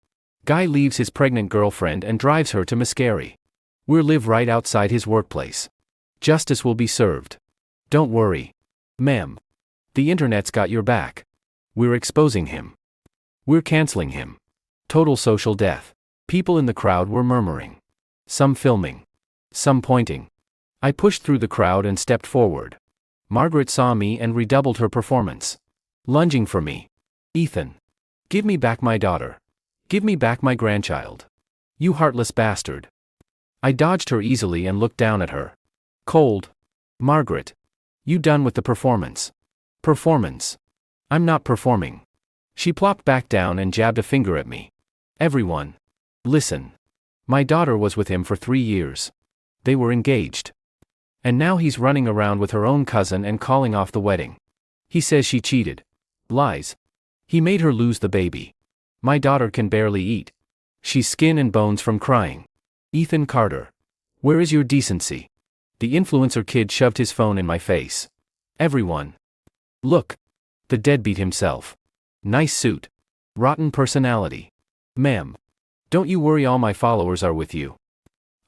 [SPEAKER 1] Guy leaves his pregnant girlfriend and drives her to Mascari. We'll live right outside his workplace. Justice will be served. Don't worry. Ma'am. The internet's got your back. We're exposing him. We're canceling him. Total social death. People in the crowd were murmuring. Some filming. Some pointing. I pushed through the crowd and stepped forward. Margaret saw me and redoubled her performance. Lunging for me. Ethan. Give me back my daughter. Give me back my grandchild. You heartless bastard. I dodged her easily and looked down at her. Cold. Margaret. You done with the performance? Performance. I'm not performing. She plopped back down and jabbed a finger at me. Everyone. Listen. My daughter was with him for 3 years. They were engaged. And now he's running around with her own cousin and calling off the wedding. He says she cheated. Lies. He made her lose the baby. My daughter can barely eat. She's skin and bones from crying. Ethan Carter. Where is your decency? The influencer kid shoved his phone in my face. Everyone. Look. The deadbeat himself. Nice suit. Rotten personality. Ma'am. Don't you worry, all my followers are with you.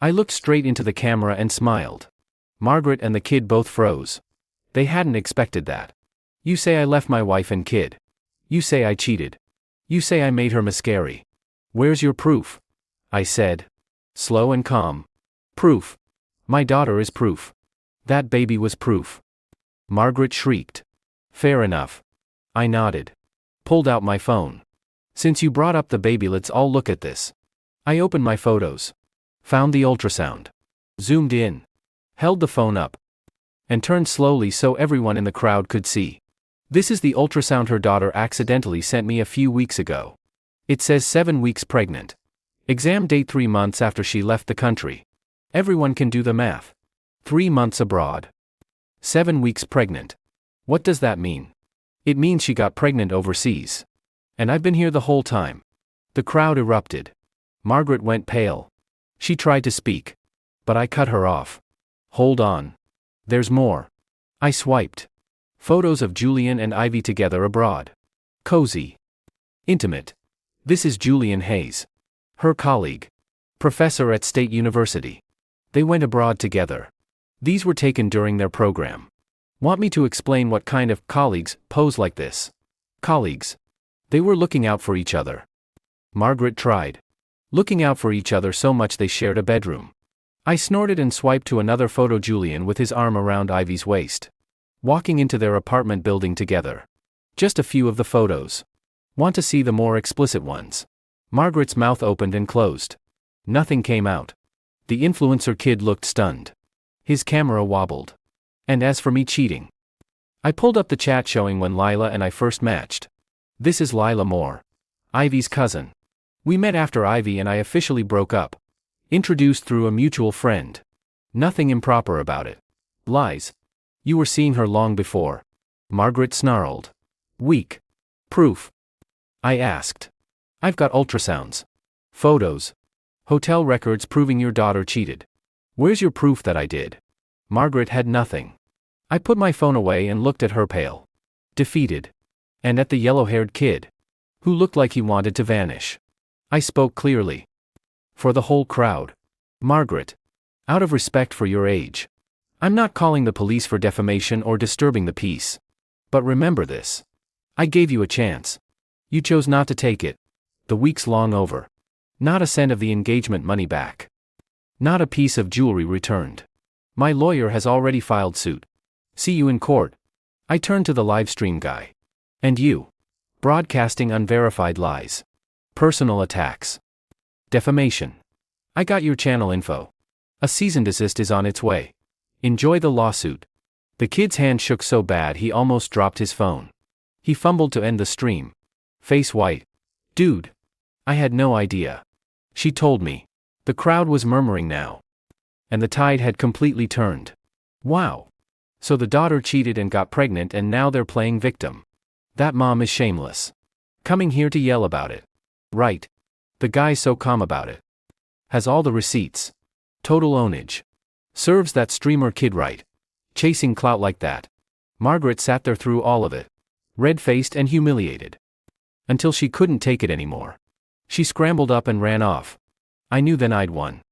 [SPEAKER 1] I looked straight into the camera and smiled. Margaret and the kid both froze. They hadn't expected that. You say I left my wife and kid. You say I cheated. You say I made her miscarry. Where's your proof? I said. Slow and calm. Proof. My daughter is proof. That baby was proof. Margaret shrieked. Fair enough. I nodded. Pulled out my phone. Since you brought up the baby, let's all look at this. I opened my photos. Found the ultrasound. Zoomed in. Held the phone up. And turned slowly so everyone in the crowd could see. This is the ultrasound her daughter accidentally sent me a few weeks ago. It says 7 weeks pregnant. Exam date 3 months after she left the country. Everyone can do the math. 3 months abroad. 7 weeks pregnant. What does that mean? It means she got pregnant overseas. And I've been here the whole time. The crowd erupted. Margaret went pale. She tried to speak. But I cut her off. Hold on. There's more. I swiped. Photos of Julian and Ivy together abroad. Cozy. Intimate. This is Julian Hayes. Her colleague. Professor at State University. They went abroad together. These were taken during their program. Want me to explain what kind of colleagues pose like this? Colleagues. They were looking out for each other. Margaret tried. Looking out for each other so much they shared a bedroom. I snorted and swiped to another photo, Julian with his arm around Ivy's waist. Walking into their apartment building together. Just a few of the photos. Want to see the more explicit ones? Margaret's mouth opened and closed. Nothing came out. The influencer kid looked stunned. His camera wobbled. And as for me cheating, I pulled up the chat showing when Lila and I first matched. This is Lila Moore, Ivy's cousin. We met after Ivy and I officially broke up. Introduced through a mutual friend. Nothing improper about it. Lies. You were seeing her long before. Margaret snarled. Weak. Proof. I asked. I've got ultrasounds. Photos. Hotel records proving your daughter cheated. Where's your proof that I did? Margaret had nothing. I put my phone away and looked at her pale. Defeated. And at the yellow-haired kid. Who looked like he wanted to vanish. I spoke clearly. For the whole crowd. Margaret. Out of respect for your age. I'm not calling the police for defamation or disturbing the peace. But remember this. I gave you a chance. You chose not to take it. The week's long over. Not a cent of the engagement money back. Not a piece of jewelry returned. My lawyer has already filed suit. See you in court. I turned to the live stream guy. And you. Broadcasting unverified lies. Personal attacks. Defamation. I got your channel info. A cease and desist is on its way. Enjoy the lawsuit. The kid's hand shook so bad he almost dropped his phone. He fumbled to end the stream. Face white. Dude. I had no idea. She told me. The crowd was murmuring now. And the tide had completely turned. Wow. So the daughter cheated and got pregnant and now they're playing victim. That mom is shameless. Coming here to yell about it. Right. The guy's so calm about it. Has all the receipts. Total ownage. Serves that streamer kid right. Chasing clout like that. Margaret sat there through all of it. Red-faced and humiliated. Until she couldn't take it anymore. She scrambled up and ran off. I knew then I'd won.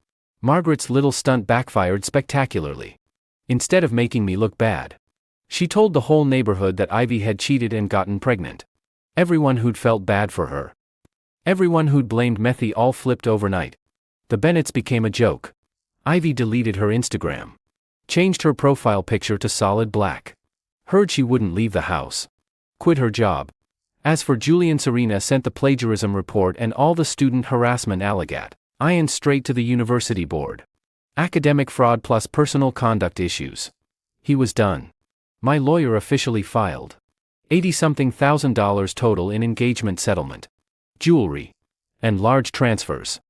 [SPEAKER 1] Margaret's little stunt backfired spectacularly. Instead of making me look bad, She told the whole neighborhood that Ivy had cheated and gotten pregnant. Everyone who'd felt bad for her. Everyone who'd blamed Methy all flipped overnight. The Bennetts became a joke. Ivy deleted her Instagram. Changed her profile picture to solid black. Heard she wouldn't leave the house. Quit her job. As for Julian, Serena sent the plagiarism report and all the student harassment allegations straight to the university board. Academic fraud plus personal conduct issues. He was done. My lawyer officially filed. $80-something thousand total in engagement settlement, jewelry, and large transfers.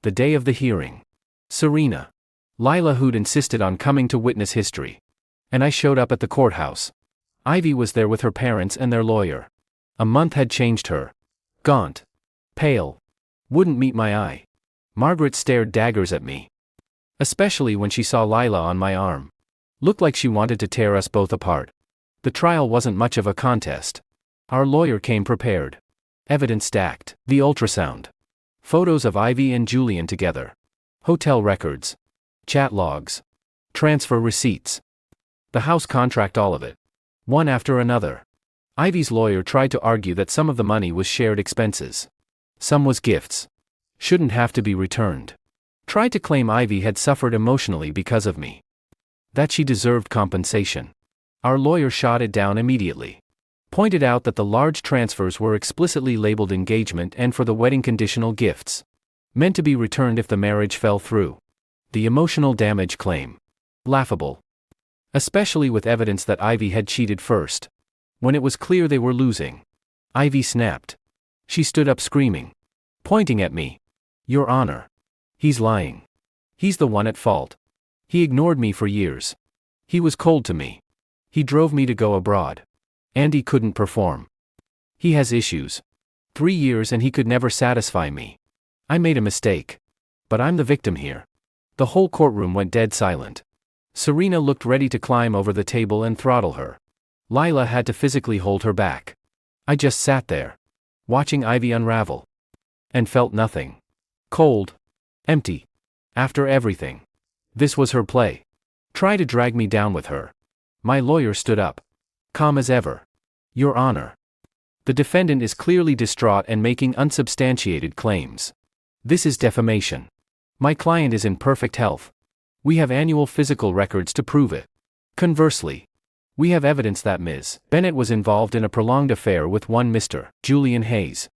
[SPEAKER 1] The day of the hearing. Serena. Lila, who'd insisted on coming to witness history. And I showed up at the courthouse. Ivy was there with her parents and their lawyer. A month had changed her. Gaunt. Pale. Wouldn't meet my eye. Margaret stared daggers at me. Especially when she saw Lila on my arm. Looked like she wanted to tear us both apart. The trial wasn't much of a contest. Our lawyer came prepared. Evidence stacked. The ultrasound. Photos of Ivy and Julian together. Hotel records. Chat logs. Transfer receipts. The house contract, all of it. One after another. Ivy's lawyer tried to argue that some of the money was shared expenses. Some was gifts. Shouldn't have to be returned. Tried to claim Ivy had suffered emotionally because of me. That she deserved compensation. Our lawyer shot it down immediately. Pointed out that the large transfers were explicitly labeled engagement and for the wedding conditional gifts. Meant to be returned if the marriage fell through. The emotional damage claim. Laughable. Especially with evidence that Ivy had cheated first. When it was clear they were losing. Ivy snapped. She stood up screaming. Pointing at me. Your Honor. He's lying. He's the one at fault. He ignored me for years. He was cold to me. He drove me to go abroad. And he couldn't perform. He has issues. 3 years and he could never satisfy me. I made a mistake. But I'm the victim here. The whole courtroom went dead silent. Serena looked ready to climb over the table and throttle her. Lila had to physically hold her back. I just sat there. Watching Ivy unravel. And felt nothing. Cold. Empty. After everything. This was her play. Try to drag me down with her. My lawyer stood up. Calm as ever. Your Honor. The defendant is clearly distraught and making unsubstantiated claims. This is defamation. My client is in perfect health. We have annual physical records to prove it. Conversely, we have evidence that Ms. Bennett was involved in a prolonged affair with one Mr. Julian Hayes.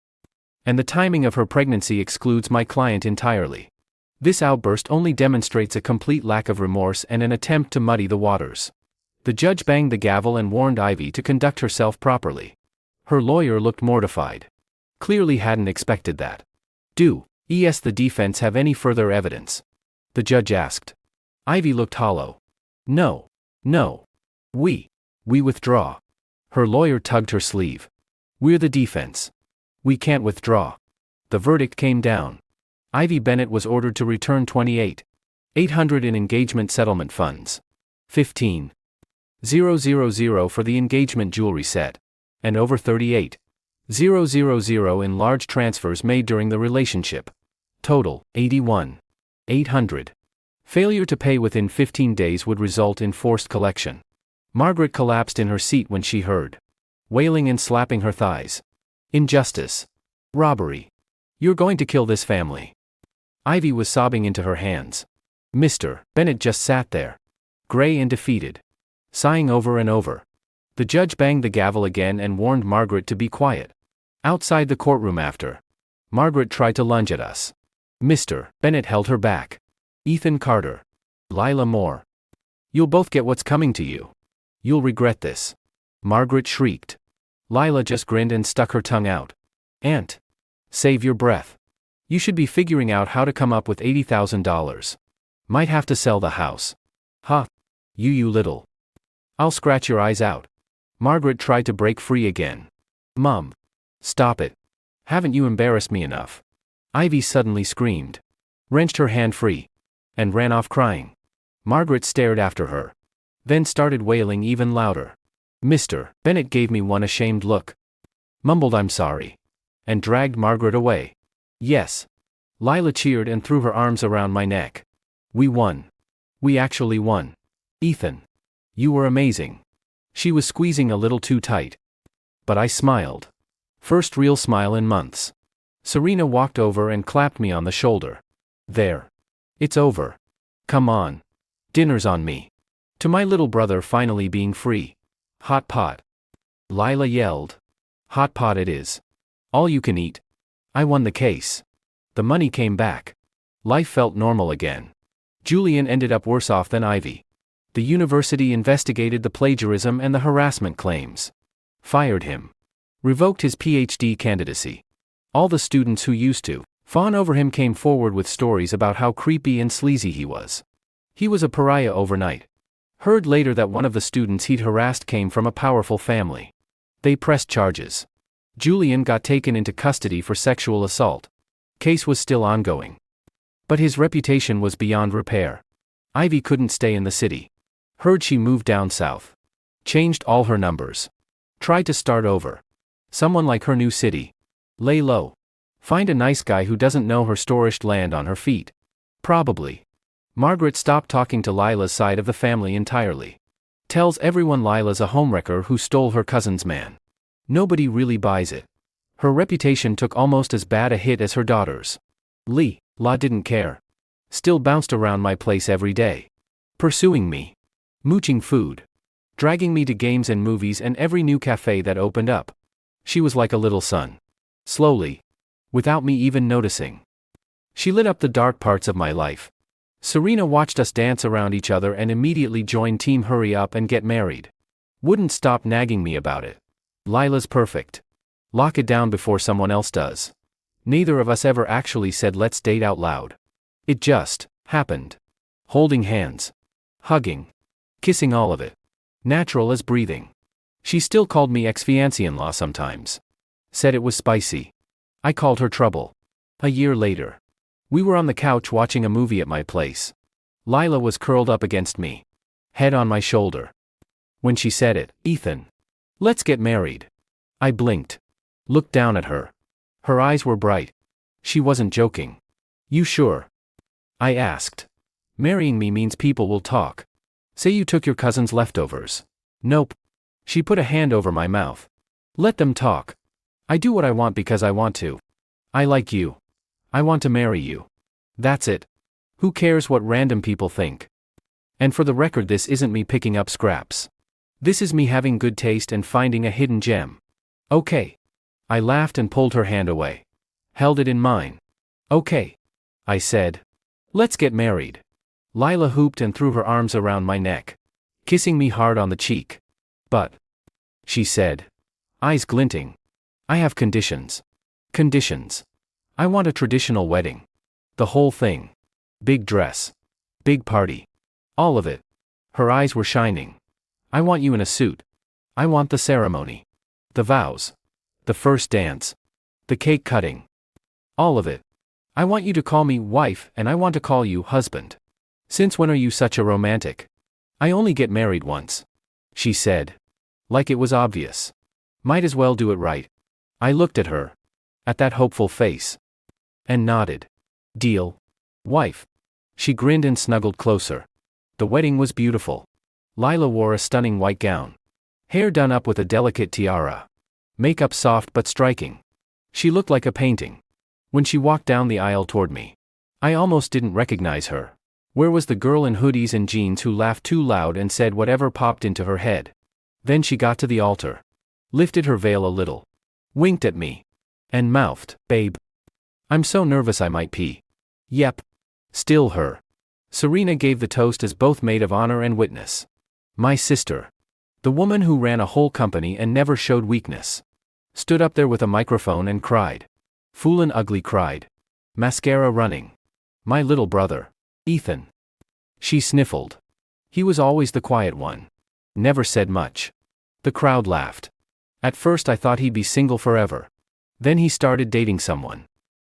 [SPEAKER 1] And the timing of her pregnancy excludes my client entirely. This outburst only demonstrates a complete lack of remorse and an attempt to muddy the waters. The judge banged the gavel and warned Ivy to conduct herself properly. Her lawyer looked mortified. Clearly hadn't expected that. Do the defense have any further evidence? The judge asked. Ivy looked hollow. No. We withdraw. Her lawyer tugged her sleeve. We're the defense. We can't withdraw. The verdict came down. Ivy Bennett was ordered to return $28,800 in engagement settlement funds. $15,000 for the engagement jewelry set. And over $38,000 in large transfers made during the relationship. Total, $81,800. Failure to pay within 15 days would result in forced collection. Margaret collapsed in her seat when she heard. Wailing and slapping her thighs. Injustice. Robbery. You're going to kill this family. Ivy was sobbing into her hands. Mr. Bennett just sat there. Gray and defeated. Sighing over and over. The judge banged the gavel again and warned Margaret to be quiet. Outside the courtroom after. Margaret tried to lunge at us. Mr. Bennett held her back. Ethan Carter. Lila Moore. You'll both get what's coming to you. You'll regret this. Margaret shrieked. Lila just grinned and stuck her tongue out. Aunt. Save your breath. You should be figuring out how to come up with $80,000. Might have to sell the house. Ha. You little. I'll scratch your eyes out. Margaret tried to break free again. Mom. Stop it. Haven't you embarrassed me enough? Ivy suddenly screamed. Wrenched her hand free. And ran off crying. Margaret stared after her. Then started wailing even louder. Mr. Bennett gave me one ashamed look. Mumbled I'm sorry. And dragged Margaret away. Yes. Lila cheered and threw her arms around my neck. We won. We actually won. Ethan. You were amazing. She was squeezing a little too tight. But I smiled. First real smile in months. Serena walked over and clapped me on the shoulder. There. It's over. Come on. Dinner's on me. To my little brother finally being free. Hot pot. Lila yelled. Hot pot it is. All you can eat. I won the case. The money came back. Life felt normal again. Julian ended up worse off than Ivy. The university investigated the plagiarism and the harassment claims. Fired him. Revoked his PhD candidacy. All the students who used to fawn over him came forward with stories about how creepy and sleazy he was. He was a pariah overnight. Heard later that one of the students he'd harassed came from a powerful family. They pressed charges. Julian got taken into custody for sexual assault. Case was still ongoing. But his reputation was beyond repair. Ivy couldn't stay in the city. Heard she moved down south. Changed all her numbers. Tried to start over. Someone like her new city. Lay low. Find a nice guy who doesn't know her storished land on her feet. Probably. Margaret stopped talking to Lila's side of the family entirely. Tells everyone Lila's a homewrecker who stole her cousin's man. Nobody really buys it. Her reputation took almost as bad a hit as her daughter's. La didn't care. Still bounced around my place every day. Pursuing me. Mooching food. Dragging me to games and movies and every new cafe that opened up. She was like a little son. Slowly. Without me even noticing. She lit up the dark parts of my life. Serena watched us dance around each other and immediately joined Team Hurry Up and Get Married. Wouldn't stop nagging me about it. Lila's perfect. Lock it down before someone else does. Neither of us ever actually said let's date out loud. It just happened. Holding hands. Hugging. Kissing, all of it. Natural as breathing. She still called me ex-fiancée-in-law sometimes. Said it was spicy. I called her trouble. A year later. We were on the couch watching a movie at my place. Lila was curled up against me. Head on my shoulder. When she said it, Ethan. Let's get married. I blinked. Looked down at her. Her eyes were bright. She wasn't joking. You sure? I asked. Marrying me means people will talk. Say you took your cousin's leftovers. Nope. She put a hand over my mouth. Let them talk. I do what I want because I want to. I like you. I want to marry you. That's it. Who cares what random people think? And for the record, this isn't me picking up scraps. This is me having good taste and finding a hidden gem. Okay. I laughed and pulled her hand away. Held it in mine. Okay. I said. Let's get married. Lila hooped and threw her arms around my neck. Kissing me hard on the cheek. But. She said. Eyes glinting. I have conditions. Conditions. I want a traditional wedding. The whole thing. Big dress. Big party. All of it. Her eyes were shining. I want you in a suit. I want the ceremony. The vows. The first dance. The cake cutting. All of it. I want you to call me wife and I want to call you husband. Since when are you such a romantic? I only get married once. She said. Like it was obvious. Might as well do it right. I looked at her. At that hopeful face. And nodded. Deal. Wife. She grinned and snuggled closer. The wedding was beautiful. Lila wore a stunning white gown. Hair done up with a delicate tiara. Makeup soft but striking. She looked like a painting. When she walked down the aisle toward me, I almost didn't recognize her. Where was the girl in hoodies and jeans who laughed too loud and said whatever popped into her head? Then she got to the altar. Lifted her veil a little. Winked at me. And mouthed, babe. I'm so nervous I might pee. Yep. Still her. Serena gave the toast as both maid of honor and witness. My sister. The woman who ran a whole company and never showed weakness. Stood up there with a microphone and cried. Foolin' ugly cried. Mascara running. My little brother. Ethan. She sniffled. He was always the quiet one. Never said much. The crowd laughed. At first I thought he'd be single forever. Then he started dating someone.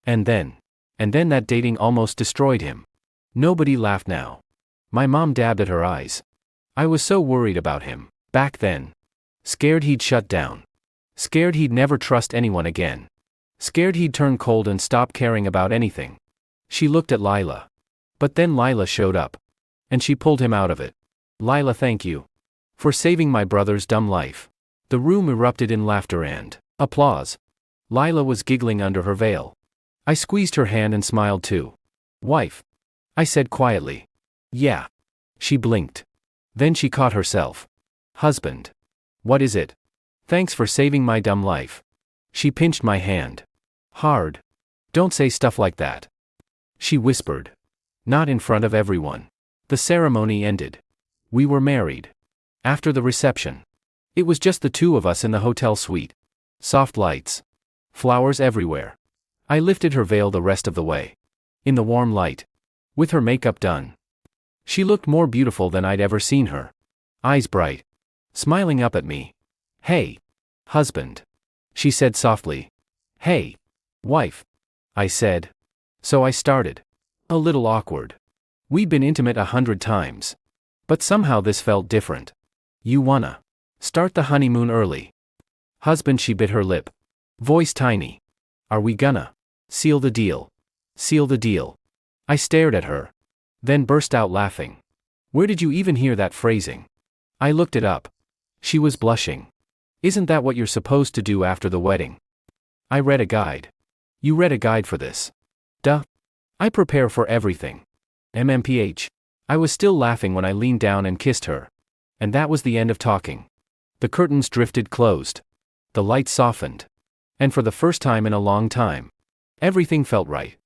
[SPEAKER 1] And then that dating almost destroyed him. Nobody laughed now. My mom dabbed at her eyes. I was so worried about him, back then. Scared he'd shut down. Scared he'd never trust anyone again. Scared he'd turn cold and stop caring about anything. She looked at Lila. But then Lila showed up. And she pulled him out of it. Lila, thank you. For saving my brother's dumb life. The room erupted in laughter and applause. Lila was giggling under her veil. I squeezed her hand and smiled too. Wife. I said quietly. Yeah. She blinked. Then she caught herself. Husband. What is it? Thanks for saving my dumb life. She pinched my hand. Hard. Don't say stuff like that. She whispered. Not in front of everyone. The ceremony ended. We were married. After the reception. It was just the two of us in the hotel suite. Soft lights. Flowers everywhere. I lifted her veil the rest of the way. In the warm light. With her makeup done. She looked more beautiful than I'd ever seen her. Eyes bright. Smiling up at me. Hey. Husband. She said softly. Hey. Wife. I said. So I started. A little awkward. We'd been intimate 100 times. But somehow this felt different. You wanna start the honeymoon early. Husband, she bit her lip. Voice tiny. Are we gonna seal the deal? Seal the deal. I stared at her. Then burst out laughing. Where did you even hear that phrasing? I looked it up. She was blushing. Isn't that what you're supposed to do after the wedding? I read a guide. You read a guide for this? Duh. I prepare for everything. MMPH. I was still laughing when I leaned down and kissed her. And that was the end of talking. The curtains drifted closed. The lights softened. And for the first time in a long time, everything felt right.